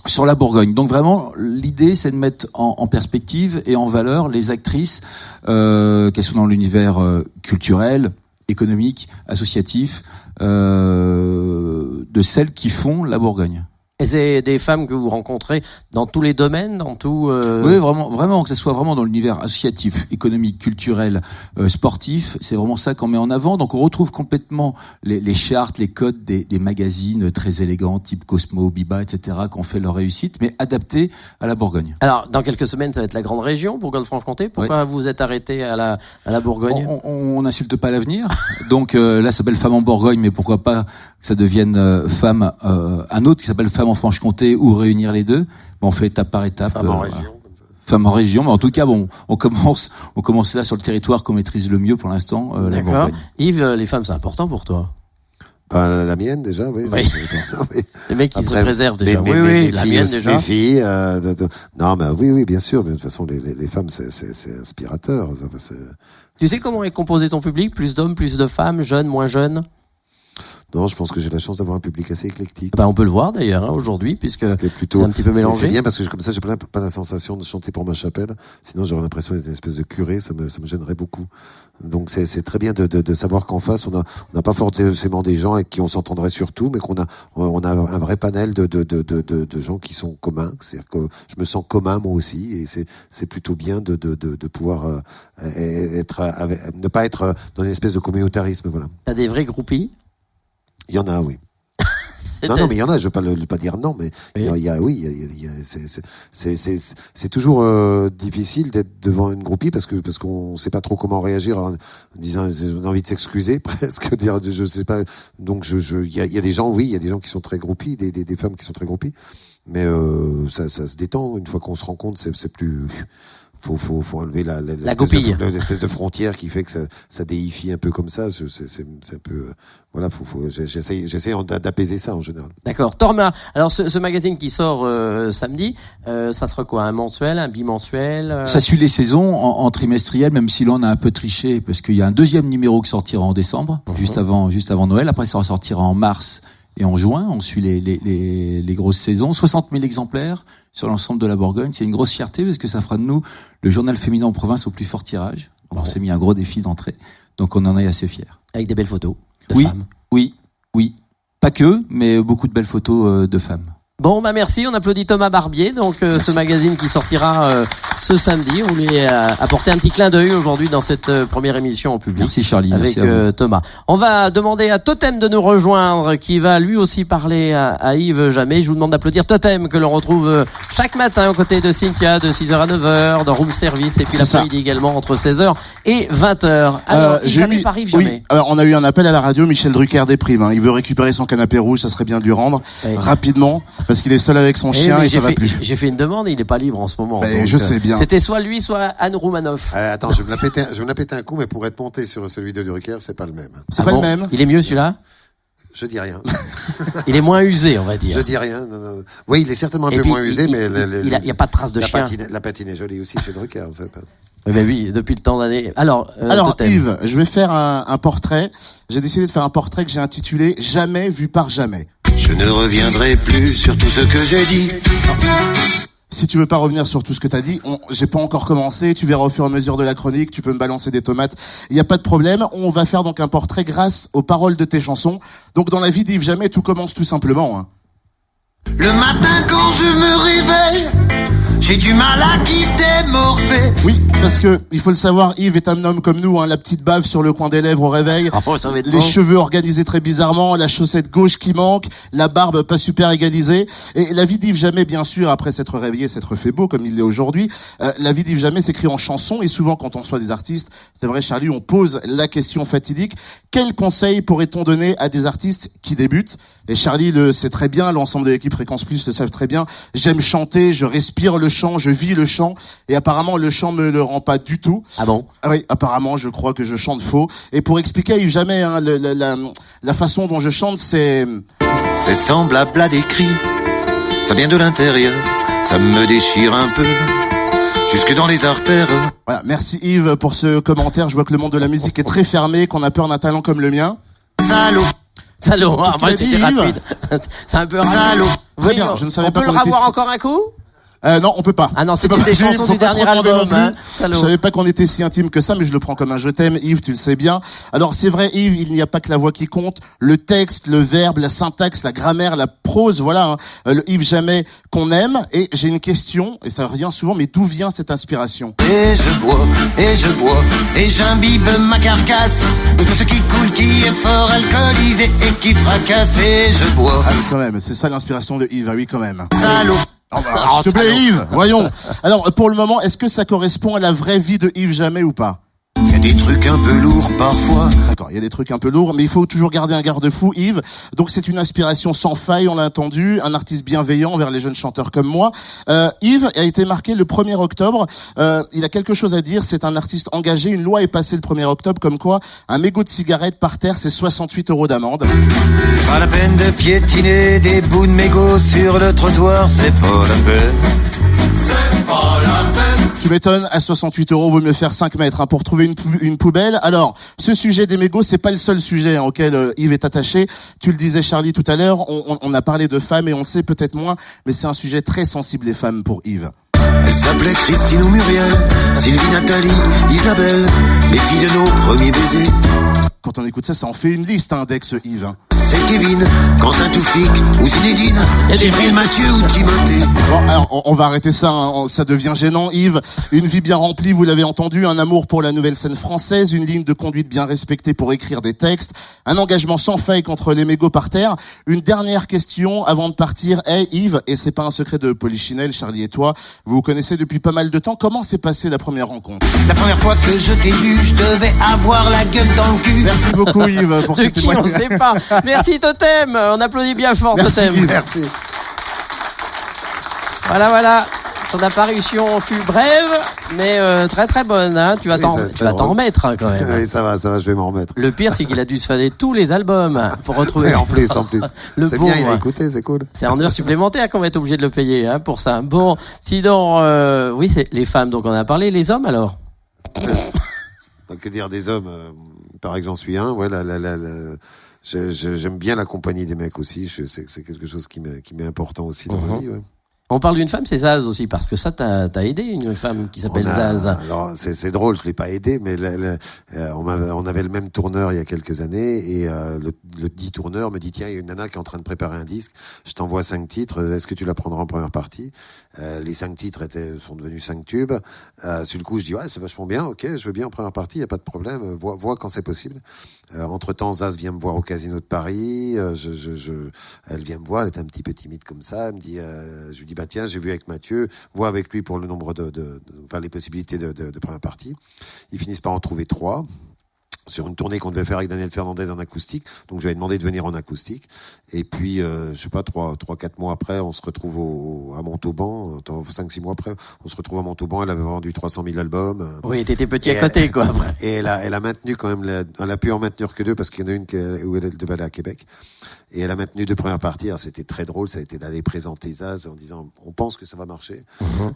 [SPEAKER 10] sur la Bourgogne. Donc vraiment, l'idée, c'est de mettre en perspective et en valeur les actrices, qu'elles soient dans l'univers culturel, économique, associatif, de celles qui font la Bourgogne.
[SPEAKER 2] Et c'est des femmes que vous rencontrez dans tous les domaines, dans tout.
[SPEAKER 10] Oui, vraiment, que ce soit vraiment dans l'univers associatif, économique, culturel, sportif. C'est vraiment ça qu'on met en avant. Donc on retrouve complètement les chartes, les codes des magazines très élégants, type Cosmo, Biba, etc., qui ont fait leur réussite, mais adaptés à la Bourgogne.
[SPEAKER 2] Alors dans quelques semaines, ça va être la grande région, Bourgogne-Franche-Comté. Pourquoi vous vous êtes arrêté à la Bourgogne?
[SPEAKER 10] On n'insulte pas l'avenir. Donc là, ça s'appelle Femmes en Bourgogne, mais pourquoi pas que ça devienne Femmes, un autre qui s'appelle Femmes en Franche-Comté, ou réunir les deux. On fait étape par étape.
[SPEAKER 3] Femmes en région. Comme ça.
[SPEAKER 10] Femmes en région, mais en tout cas, bon, on commence là sur le territoire qu'on maîtrise le mieux pour l'instant. La Bourgogne.
[SPEAKER 2] Yves, les femmes, c'est important pour toi?
[SPEAKER 3] La mienne déjà, oui.
[SPEAKER 2] Oui.
[SPEAKER 3] C'est important, oui.
[SPEAKER 2] Les mecs qui se préservent déjà.
[SPEAKER 3] La mienne déjà. Mes filles. Non, mais oui, bien sûr. Mais de toute façon, les femmes, c'est inspirateur.
[SPEAKER 2] Tu sais comment est composé ton public? Plus d'hommes, plus de femmes, jeunes, moins jeunes?
[SPEAKER 3] Non, je pense que j'ai la chance d'avoir un public assez éclectique.
[SPEAKER 2] On peut le voir d'ailleurs aujourd'hui, puisque c'est un petit peu mélangé.
[SPEAKER 3] C'est bien parce que comme ça, j'ai pas la sensation de chanter pour ma chapelle. Sinon, j'aurais l'impression d'être une espèce de curé. Ça me gênerait beaucoup. Donc, c'est très bien de savoir qu'en face, on n'a pas forcément des gens avec qui on s'entendrait sur tout, mais qu'on a un vrai panel de gens qui sont communs. C'est-à-dire que je me sens commun moi aussi, et c'est plutôt bien de pouvoir ne pas être dans une espèce de communautarisme. Voilà.
[SPEAKER 2] T'as des vrais groupies?
[SPEAKER 3] Il y en a, oui. Non, mais il y en a, je veux pas dire non, mais c'est toujours difficile d'être devant une groupie parce qu'on sait pas trop comment réagir en disant on a envie de s'excuser presque, dire je sais pas. Donc il y a des gens, oui, il y a des gens qui sont très groupies, des femmes qui sont très groupies, mais ça se détend une fois qu'on se rend compte, c'est plus. Faut enlever l'espèce de frontière qui fait que ça déifie un peu comme ça. C'est un peu, voilà, j'essaie d'apaiser ça en général.
[SPEAKER 2] D'accord. Thomas, alors ce magazine qui sort samedi, ça sera quoi? Un mensuel, un bimensuel?
[SPEAKER 10] Ça suit les saisons en trimestriel, même si là on a un peu triché parce qu'il y a un deuxième numéro qui sortira en décembre, juste avant Noël. Après ça ressortira en mars et en juin. On suit les grosses saisons. 60 000 exemplaires sur l'ensemble de la Bourgogne. C'est une grosse fierté parce que ça fera de nous le journal féminin en province au plus fort tirage. On s'est mis un gros défi d'entrée. Donc on en est assez fiers.
[SPEAKER 2] Avec des belles photos de femmes.
[SPEAKER 10] Oui. Pas que, mais beaucoup de belles photos de femmes.
[SPEAKER 2] Bon, bah merci. On applaudit Thomas Barbier, donc ce magazine qui sortira ce samedi. On lui a apporté un petit clin d'œil aujourd'hui dans cette première émission en public.
[SPEAKER 10] Merci Charlie.
[SPEAKER 2] Avec
[SPEAKER 10] merci
[SPEAKER 2] Thomas. On va demander à Totem de nous rejoindre, qui va lui aussi parler à Yves Jamais. Je vous demande d'applaudir Totem, que l'on retrouve chaque matin aux côtés de Cynthia, de 6h à 9h, dans Room Service, et puis l'après-midi également entre 16h et 20h. Alors, Yves Jamais par Yves Jamais.
[SPEAKER 5] Oui, alors on a eu un appel à la radio, Michel Drucker déprime. Hein. Il veut récupérer son canapé rouge, ça serait bien de lui rendre rapidement, parce qu'il est seul avec son chien et ça va plus.
[SPEAKER 2] J'ai fait une demande et il est pas libre en ce moment.
[SPEAKER 5] Donc, je sais bien.
[SPEAKER 2] C'était soit lui, soit Anne Roumanoff.
[SPEAKER 3] Attends, je vais me la péter un coup, mais pour être monté sur celui de Drucker, c'est pas le même.
[SPEAKER 5] C'est pas le même.
[SPEAKER 2] Il est mieux celui-là?
[SPEAKER 3] Je dis rien.
[SPEAKER 2] Il est moins usé, on va dire.
[SPEAKER 3] Je dis rien. Non. Oui, il est certainement un peu moins usé, mais
[SPEAKER 2] il y a pas de trace de chien.
[SPEAKER 3] La patine est jolie aussi chez Drucker.
[SPEAKER 2] Oui, depuis le temps d'année. Alors
[SPEAKER 5] Yves, je vais faire un portrait. J'ai décidé de faire un portrait que j'ai intitulé Jamais vu par jamais.
[SPEAKER 9] Je ne reviendrai plus sur tout ce que j'ai dit.
[SPEAKER 5] Si tu veux pas revenir sur tout ce que t'as dit, j'ai pas encore commencé, tu verras au fur et à mesure de la chronique, tu peux me balancer des tomates, il y a pas de problème. On va faire donc un portrait grâce aux paroles de tes chansons. Donc dans la vie d'Yves Jamais, tout commence tout simplement. Hein.
[SPEAKER 9] Le matin quand je me réveille, j'ai du mal à quitter Morphée.
[SPEAKER 5] Oui, parce que il faut le savoir, Yves est un homme comme nous, hein, la petite bave sur le coin des lèvres au réveil, les cheveux organisés très bizarrement, la chaussette gauche qui manque, la barbe pas super égalisée. Et la vie d'Yves Jamais, bien sûr, après s'être réveillé, s'être fait beau comme il l'est aujourd'hui, la vie d'Yves Jamais s'écrit en chansons, et souvent quand on soit des artistes, c'est vrai Charlie, on pose la question fatidique, quel conseil pourrait-on donner à des artistes qui débutent? Et Charlie le sait très bien, l'ensemble de l'équipe Fréquence Plus le savent très bien, j'aime chanter, je respire le chant, je vis le chant, et apparemment le chant me le rend pas du tout.
[SPEAKER 2] Ah bon?
[SPEAKER 5] Ah oui, apparemment je crois que je chante faux. Et pour expliquer à Yves Jamais, hein, la façon dont je chante, c'est
[SPEAKER 9] semblable à des cris, ça vient de l'intérieur, ça me déchire un peu, jusque dans les artères.
[SPEAKER 5] Voilà, merci Yves pour ce commentaire, je vois que le monde de la musique est très fermé, qu'on a peur d'un talent comme le mien.
[SPEAKER 2] Salaud, moi c'était rapide. C'est un peu rapide.
[SPEAKER 5] Salaud. Très bien, je ne savais pas
[SPEAKER 2] qu'on était... On peut le revoir encore un coup?
[SPEAKER 5] Non, on peut pas.
[SPEAKER 2] Ah non, c'est une des chansons du dernier album, hein.
[SPEAKER 5] Je savais pas qu'on était si intime que ça, mais je le prends comme un je t'aime, Yves, tu le sais bien. Alors, c'est vrai, Yves, il n'y a pas que la voix qui compte. Le texte, le verbe, la syntaxe, la grammaire, la prose, voilà, hein, le Yves Jamais qu'on aime. Et j'ai une question, et ça revient souvent, mais d'où vient cette inspiration?
[SPEAKER 9] Et je bois, et j'imbibe ma carcasse de tout ce qui coule, qui est fort alcoolisé et qui fracasse, et je bois.
[SPEAKER 5] Ah, mais quand même, c'est ça l'inspiration de Yves, ah oui, quand même.
[SPEAKER 9] Salaud.
[SPEAKER 5] S'il te plaît, Yves, voyons. Alors, pour le moment, est-ce que ça correspond à la vraie vie de Yves Jamais ou pas?
[SPEAKER 9] Il y a des trucs un peu lourds parfois.
[SPEAKER 5] D'accord, il y a des trucs un peu lourds, mais il faut toujours garder un garde-fou, Yves. Donc c'est une inspiration sans faille, on l'a entendu, un artiste bienveillant envers les jeunes chanteurs comme moi. Yves a été marqué le 1er octobre. Il a quelque chose à dire, c'est un artiste engagé. Une loi est passée le 1er octobre, comme quoi un mégot de cigarette par terre, c'est 68 € d'amende.
[SPEAKER 9] C'est pas la peine de piétiner des bouts de mégots sur le trottoir, c'est pas la peine. C'est pas la peine.
[SPEAKER 5] Tu m'étonnes, à 68 €, vaut mieux faire 5 mètres hein, pour trouver une poubelle. Alors, ce sujet des mégots, c'est pas le seul sujet hein, auquel Yves est attaché. Tu le disais, Charlie, tout à l'heure, on a parlé de femmes et on sait peut-être moins, mais c'est un sujet très sensible, les femmes, pour Yves.
[SPEAKER 9] Elle s'appelait Christine ou Muriel, Sylvie, Nathalie, Isabelle, les filles de nos premiers baisers.
[SPEAKER 5] Quand on écoute ça, ça en fait une liste hein, d'ex-Yves. Hein.
[SPEAKER 9] C'est Kevin, Quentin Toufik ou Zinedine, Cyril, Mathieu ou Timothée.
[SPEAKER 5] Bon, alors on va arrêter ça, hein. Ça devient gênant, Yves. Une vie bien remplie, vous l'avez entendu, un amour pour la nouvelle scène française, une ligne de conduite bien respectée pour écrire des textes, un engagement sans faille contre les mégots par terre. Une dernière question avant de partir. Hey Yves, et c'est pas un secret de Polichinelle, Charlie et toi, vous vous connaissez depuis pas mal de temps. Comment s'est passée la première rencontre?
[SPEAKER 9] La première fois que je t'ai vu, je devais avoir la gueule dans le cul.
[SPEAKER 5] Merci beaucoup Yves pour ce témoignage.
[SPEAKER 2] On sait pas. Merci Totem, on applaudit bien fort.
[SPEAKER 5] Merci,
[SPEAKER 2] Totem.
[SPEAKER 5] Yves. Merci.
[SPEAKER 2] Voilà. Son apparition fut brève, mais très très bonne. Hein. Tu vas t'en remettre hein, quand même.
[SPEAKER 3] Oui, ça va, je vais m'en remettre.
[SPEAKER 2] Le pire, c'est qu'il a dû se fader tous les albums pour retrouver.
[SPEAKER 3] Et en plus.
[SPEAKER 2] Le
[SPEAKER 3] c'est
[SPEAKER 2] pauvre.
[SPEAKER 3] bien, il a écouté, c'est cool.
[SPEAKER 2] C'est en heure supplémentaire qu'on va être obligé de le payer hein, pour ça. Bon, sinon, oui, c'est les femmes, donc on a parlé. Les hommes alors?
[SPEAKER 3] Donc, que dire des hommes il paraît que j'en suis un. Ouais, j'aime bien la compagnie des mecs aussi. C'est quelque chose qui m'est important aussi dans ma vie. Ouais.
[SPEAKER 2] On parle d'une femme, c'est Zaz aussi, parce que ça, t'as aidé une femme qui s'appelle Zaz.
[SPEAKER 3] Alors, c'est drôle, je l'ai pas aidé, mais on avait le même tourneur il y a quelques années, et le dit tourneur me dit, tiens, il y a une nana qui est en train de préparer un disque, je t'envoie 5 titres, est-ce que tu la prendras en première partie? Les 5 titres sont devenus 5 tubes. Sur le coup, je dis, ouais, c'est vachement bien, ok, je veux bien en première partie, y a pas de problème, vois quand c'est possible. Entre-temps, Zaz vient me voir au Casino de Paris, elle vient me voir, elle est un petit peu timide comme ça, elle me dit, je lui dis, bah tiens, j'ai vu avec Mathieu, vois avec lui pour le nombre enfin les possibilités de première partie. Ils finissent par en trouver 3. Sur une tournée qu'on devait faire avec Daniel Fernandez en acoustique, donc je lui ai demandé de venir en acoustique. Et puis, je sais pas, 3-4 mois après, on se retrouve à Montauban, 5-6 mois après, on se retrouve à Montauban, elle avait vendu 300 000 albums.
[SPEAKER 2] Oui, t'étais petit à côté, quoi, après.
[SPEAKER 3] Et elle a maintenu quand même, elle a pu en maintenir que 2 parce qu'il y en a une où elle devait aller à Québec. Et elle a maintenu 2 premières parties. Alors, c'était très drôle, ça a été d'aller présenter Zaz en disant, on pense que ça va marcher.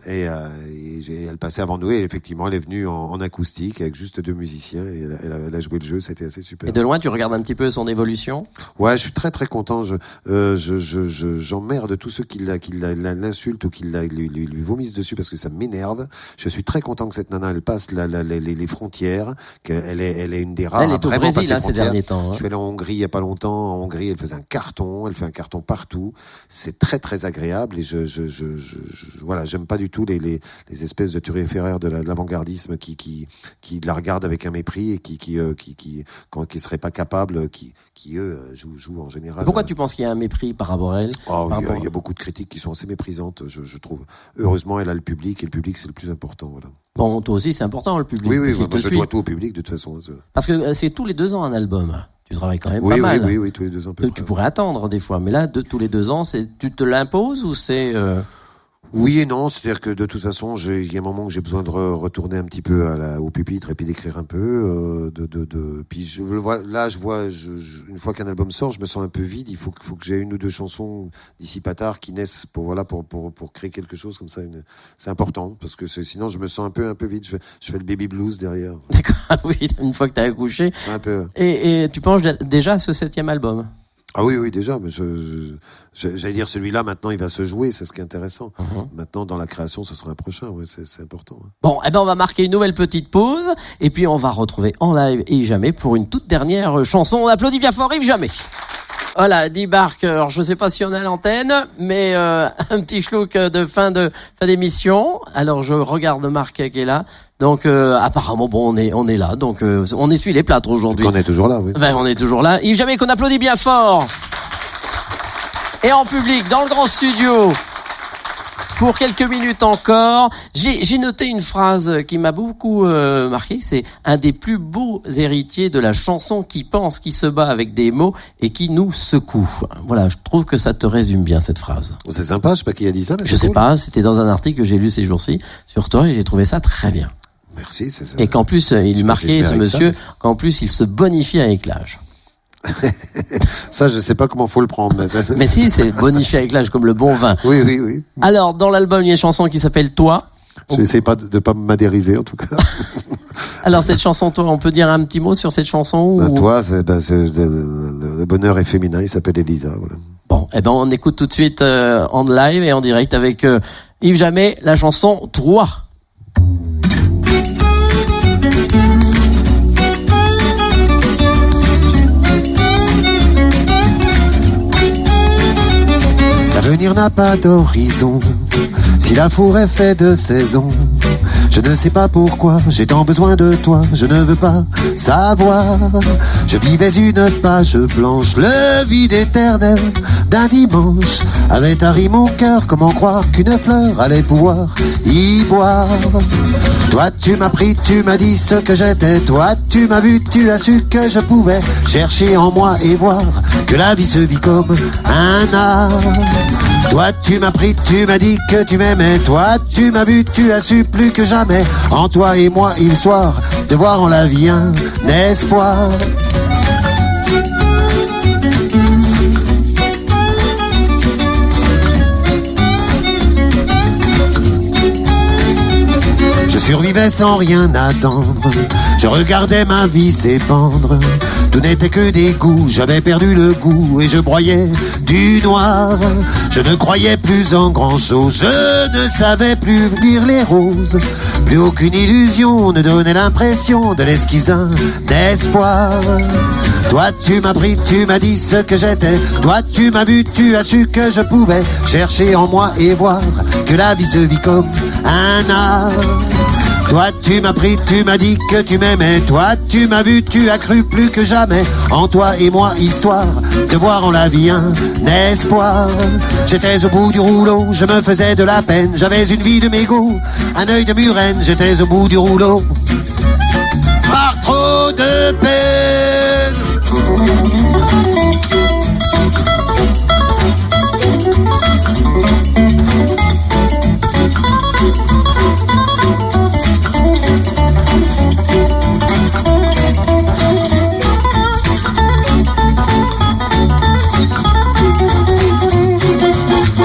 [SPEAKER 3] Et elle passait avant nous, et effectivement, elle est venue en acoustique avec juste 2 musiciens, et elle a joué le jeu, c'était assez super.
[SPEAKER 2] Et de loin, tu regardes un petit peu son évolution?
[SPEAKER 3] Ouais, je suis très très content. J'emmerde tous ceux qui l'insultent ou qui lui vomissent dessus parce que ça m'énerve. Je suis très content que cette nana, elle passe les frontières, qu'elle est une des rares.
[SPEAKER 2] Elle est au Brésil, là, ces derniers temps.
[SPEAKER 3] Je suis allé en Hongrie il y a pas longtemps. En Hongrie, elle faisait un carton. Elle fait un carton partout. C'est très très agréable, et voilà, j'aime pas du tout les espèces de turiféraires de l'avant-gardisme qui la regardent avec un mépris et qui seraient pas capables, qui eux jouent en général.
[SPEAKER 2] Pourquoi tu penses qu'il y a un mépris par rapport à elle?
[SPEAKER 3] Il y a beaucoup de critiques qui sont assez méprisantes, je trouve. Heureusement, elle a le public, et le public, c'est le plus important, voilà.
[SPEAKER 2] Bon, toi aussi, c'est important, le public.
[SPEAKER 3] Oui, moi, je dois tout au public, de toute façon.
[SPEAKER 2] Parce que c'est tous les 2 ans un album. Tu travailles quand même pas mal.
[SPEAKER 3] Oui, tous les 2 ans.
[SPEAKER 2] Tu pourrais attendre des fois, mais là, tous les 2 ans, tu te l'imposes ou c'est...
[SPEAKER 3] Oui et non, c'est-à-dire que de toute façon, il y a un moment que j'ai besoin de retourner un petit peu au pupitre et puis d'écrire un peu. Puis là, une fois qu'un album sort, je me sens un peu vide. Il faut que j'ai 1 ou 2 chansons d'ici pas tard qui naissent pour créer quelque chose comme ça. C'est important parce que sinon je me sens un peu vide. Je fais le baby blues derrière.
[SPEAKER 2] D'accord, oui, une fois que t'as accouché.
[SPEAKER 3] Un peu.
[SPEAKER 2] Et tu penses déjà à ce 7e album?
[SPEAKER 3] Ah oui, déjà, mais j'allais dire, celui-là, maintenant, il va se jouer, c'est ce qui est intéressant. Maintenant, dans la création, ce sera un prochain, ouais, c'est important. Hein.
[SPEAKER 2] Bon, on va marquer une nouvelle petite pause, et puis on va retrouver en live Yves Jamais pour une toute dernière chanson. On applaudit bien fort Yves Jamais. Voilà, débarque. Alors, je sais pas si on est à l'antenne, mais un petit schlouk de fin d'émission. Alors, je regarde Marc qui est là. Donc, apparemment, bon, on est là. Donc, on essuie les plâtres aujourd'hui.
[SPEAKER 3] Donc on est toujours là, oui.
[SPEAKER 2] Ben, on est toujours là. Yves Jamais, qu'on applaudit bien fort. Et en public, dans le grand studio. Pour quelques minutes encore, j'ai noté une phrase qui m'a beaucoup marqué. C'est un des plus beaux héritiers de la chanson qui pense, qui se bat avec des mots et qui nous secoue. Voilà, je trouve que ça te résume bien cette phrase.
[SPEAKER 3] C'est sympa, je sais pas qui a dit ça. Mais
[SPEAKER 2] je sais pas, c'était dans un article que j'ai lu ces jours-ci sur toi et j'ai trouvé ça très bien.
[SPEAKER 3] Merci, c'est ça.
[SPEAKER 2] Et qu'en plus, il marquait ce monsieur, qu'en plus il se bonifie avec l'âge.
[SPEAKER 3] Ça, je sais pas comment faut le prendre.
[SPEAKER 2] Mais si, c'est bonifié avec l'âge comme le bon vin.
[SPEAKER 3] Oui.
[SPEAKER 2] Alors, dans l'album, il y a une chanson qui s'appelle Toi.
[SPEAKER 3] Je n'essaie pas de pas m'adériser, en tout cas.
[SPEAKER 2] Alors, cette chanson, toi, on peut dire un petit mot sur cette chanson ou...
[SPEAKER 3] Toi, le bonheur est féminin, il s'appelle Elisa. Voilà.
[SPEAKER 2] Bon, on écoute tout de suite en live et en direct avec Yves Jamais, la chanson Toi.
[SPEAKER 9] L'avenir n'a pas d'horizon, si la forêt fait de saison. Je ne sais pas pourquoi, j'ai tant besoin de toi, je ne veux pas savoir. Je vivais une page blanche, le vide éternel d'un dimanche. Avait tari mon cœur, comment croire qu'une fleur allait pouvoir y boire. Toi tu m'as pris, tu m'as dit ce que j'étais. Toi tu m'as vu, tu as su que je pouvais chercher en moi et voir que la vie se vit comme un art. Toi tu m'as pris, tu m'as dit que tu m'aimais. Toi tu m'as vu, tu as su plus que jamais en toi et moi l'histoire de voir en la vie un espoir. Je survivais sans rien attendre. Je regardais ma vie s'épandre. Tout n'était que des goûts, j'avais perdu le goût et je broyais du noir. Je ne croyais plus en grand chose, je ne savais plus lire les roses. Plus aucune illusion ne donnait l'impression de l'esquisse d'un espoir. Toi tu m'as pris, tu m'as dit ce que j'étais. Toi tu m'as vu, tu as su que je pouvais chercher en moi et voir que la vie se vit comme un art. Toi tu m'as pris, tu m'as dit que tu m'aimais. Toi tu m'as vu, tu as cru plus que jamais en toi et moi, histoire de voir en la vie un espoir. J'étais au bout du rouleau, je me faisais de la peine. J'avais une vie de mégot, un œil de murène. J'étais au bout du rouleau par trop de peine.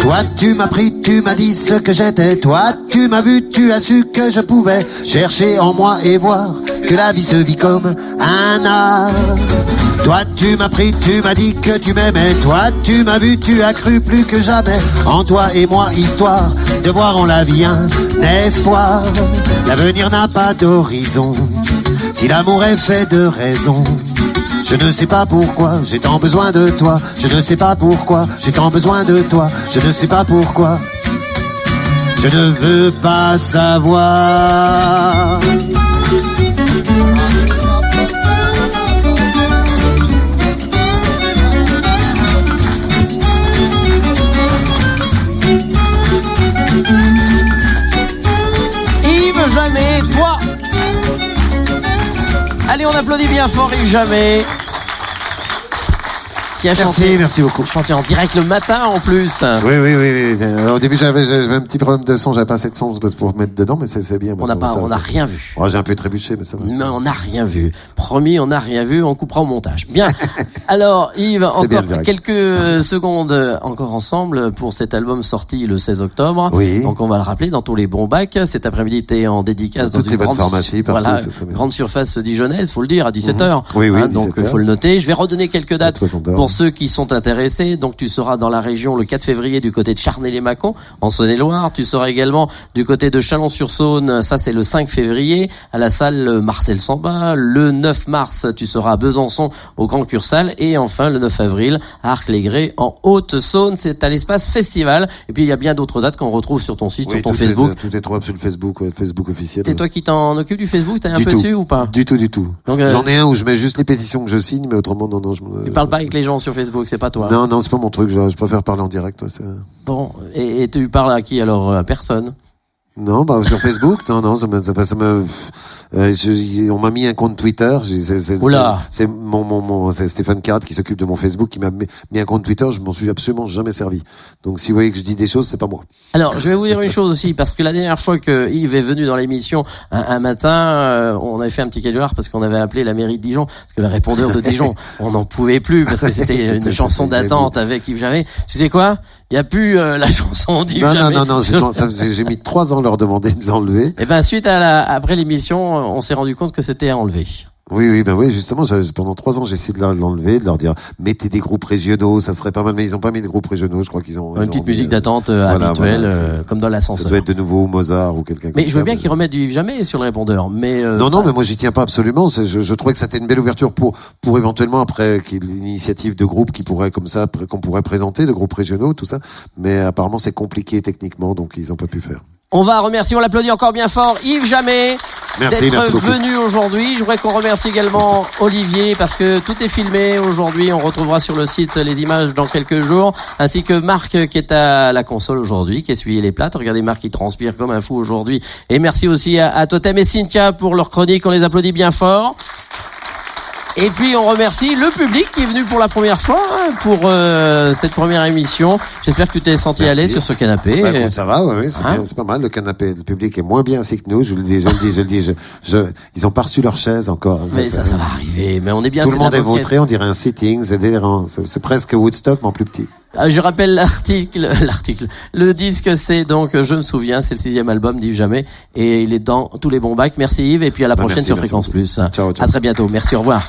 [SPEAKER 9] Toi tu m'as pris, tu m'as dit ce que j'étais. Toi tu m'as vu, tu as su que je pouvais chercher en moi et voir que la vie se vit comme un art. Toi tu m'as pris, tu m'as dit que tu m'aimais. Toi tu m'as vu, tu as cru plus que jamais en toi et moi, histoire de voir en la vie un espoir. L'avenir n'a pas d'horizon si l'amour est fait de raison. Je ne sais pas pourquoi j'ai tant besoin de toi. Je ne sais pas pourquoi j'ai tant besoin de toi. Je ne sais pas pourquoi. Je ne veux pas savoir.
[SPEAKER 2] Yves Jamais, toi. Allez, on applaudit bien fort Yves Jamais. Qui a chanté,
[SPEAKER 3] merci beaucoup.
[SPEAKER 2] Chanté en direct le matin en plus.
[SPEAKER 3] Oui. Au début, j'avais un petit problème de son, j'avais pas assez de son pour mettre dedans, mais c'est bien.
[SPEAKER 2] On n'a rien vu.
[SPEAKER 3] Oh, j'ai un peu trébuché, mais ça va.
[SPEAKER 2] Non, on n'a rien vu. Promis, on n'a rien vu, on coupera au montage. Bien. Alors, Yves, encore quelques secondes encore ensemble pour cet album sorti le 16 octobre.
[SPEAKER 3] Oui.
[SPEAKER 2] Donc, on va le rappeler dans tous les bons bacs. Cet après-midi, t'es en dédicace dans une grande
[SPEAKER 3] pharmacie, partout,
[SPEAKER 2] voilà, grande surface dijonnaise, faut le dire, à 17h.
[SPEAKER 3] Oui,
[SPEAKER 2] hein, donc,
[SPEAKER 3] 17h.
[SPEAKER 2] faut le noter. Je vais redonner quelques dates pour ceux qui sont intéressés. Donc, tu seras dans la région le 4 février du côté de Charnay-les-Mâcons, en Saône-et-Loire. Tu seras également du côté de Chalon-sur-Saône. Ça, c'est le 5 février à la salle Marcel Samba. Le 9 mars, tu seras à Besançon au Grand Cursal. Et enfin, le 9 avril à Arc-les-Grès en Haute-Saône. C'est à l'espace festival. Et puis, il y a bien d'autres dates qu'on retrouve sur ton site, sur ton Facebook.
[SPEAKER 3] Tout est trouvable sur le Facebook, Facebook officiel.
[SPEAKER 2] C'est toi qui t'en occupes du Facebook? T'es un peu dessus ou pas?
[SPEAKER 3] Du tout.
[SPEAKER 2] Donc,
[SPEAKER 3] j'en ai un où je mets juste les pétitions que je signe, mais autrement, non.
[SPEAKER 2] Tu parles pas avec les gens sur Facebook, c'est pas toi?
[SPEAKER 3] Non, c'est pas mon truc. Je préfère parler en direct. Toi,
[SPEAKER 2] bon, et tu parles à qui alors? À personne?
[SPEAKER 3] Non, sur Facebook, non, on m'a mis un compte Twitter. C'est c'est Stéphane Carat qui s'occupe de mon Facebook qui m'a mis un compte Twitter. Je m'en suis absolument jamais servi. Donc, si vous voyez que je dis des choses, c'est pas moi.
[SPEAKER 2] Alors, je vais vous dire une chose aussi, parce que la dernière fois que Yves est venu dans l'émission un matin, on avait fait un petit canular parce qu'on avait appelé la mairie de Dijon, parce que le répondeur de Dijon, on n'en pouvait plus parce que c'était une chanson d'attente avec Yves Jamais. Tu sais quoi? Il y a plus la chanson d'Yves Jamais.
[SPEAKER 3] Non, j'ai mis 3 ans à leur demander de l'enlever.
[SPEAKER 2] Et suite après l'émission, on s'est rendu compte que c'était à enlever.
[SPEAKER 3] Oui, justement, pendant 3 ans, j'ai essayé de l'enlever, de leur dire, mettez des groupes régionaux, ça serait pas mal, mais ils ont pas mis de groupes régionaux, je crois qu'ils ont...
[SPEAKER 2] Une petite musique d'attente habituelle, comme dans l'ascenseur.
[SPEAKER 3] Ça doit être de nouveau Mozart ou quelqu'un comme ça.
[SPEAKER 2] Mais je veux bien qu'ils remettent du Yves Jamais sur le répondeur, mais...
[SPEAKER 3] Non, mais moi j'y tiens pas absolument, je trouvais que c'était une belle ouverture pour éventuellement, après, l'initiative de groupes qu'on pourrait présenter, de groupes régionaux, tout ça, mais apparemment c'est compliqué techniquement, donc ils ont pas pu faire.
[SPEAKER 2] On va remercier, on l'applaudit encore bien fort, Yves Jamais, d'être venu aujourd'hui. Je voudrais qu'on remercie également Olivier, parce que tout est filmé aujourd'hui. On retrouvera sur le site les images dans quelques jours, ainsi que Marc qui est à la console aujourd'hui, qui essuyé les plates. Regardez Marc qui transpire comme un fou aujourd'hui. Et merci aussi à Totem et Cynthia pour leur chronique. On les applaudit bien fort. Et puis on remercie le public qui est venu pour la première fois pour cette première émission. J'espère que tu t'es senti à l'aise sur ce canapé.
[SPEAKER 3] Écoute, ça va, oui, c'est pas mal. Le canapé, le public est moins bien assis que nous. Je le dis. Ils ont pas reçu leur chaise encore.
[SPEAKER 2] Mais ça va arriver. Mais on est bien.
[SPEAKER 3] Tout le monde est vautré. On dirait un sitting. C'est délirant. C'est presque Woodstock, mais en plus petit.
[SPEAKER 2] Je rappelle l'article. Le disque, c'est donc Je me souviens, c'est le 6e album d'Yves Jamais et il est dans tous les bons bacs. Merci Yves et puis à la prochaine sur Fréquence Plus.
[SPEAKER 3] Ciao.
[SPEAKER 2] À très bientôt. Merci, au revoir.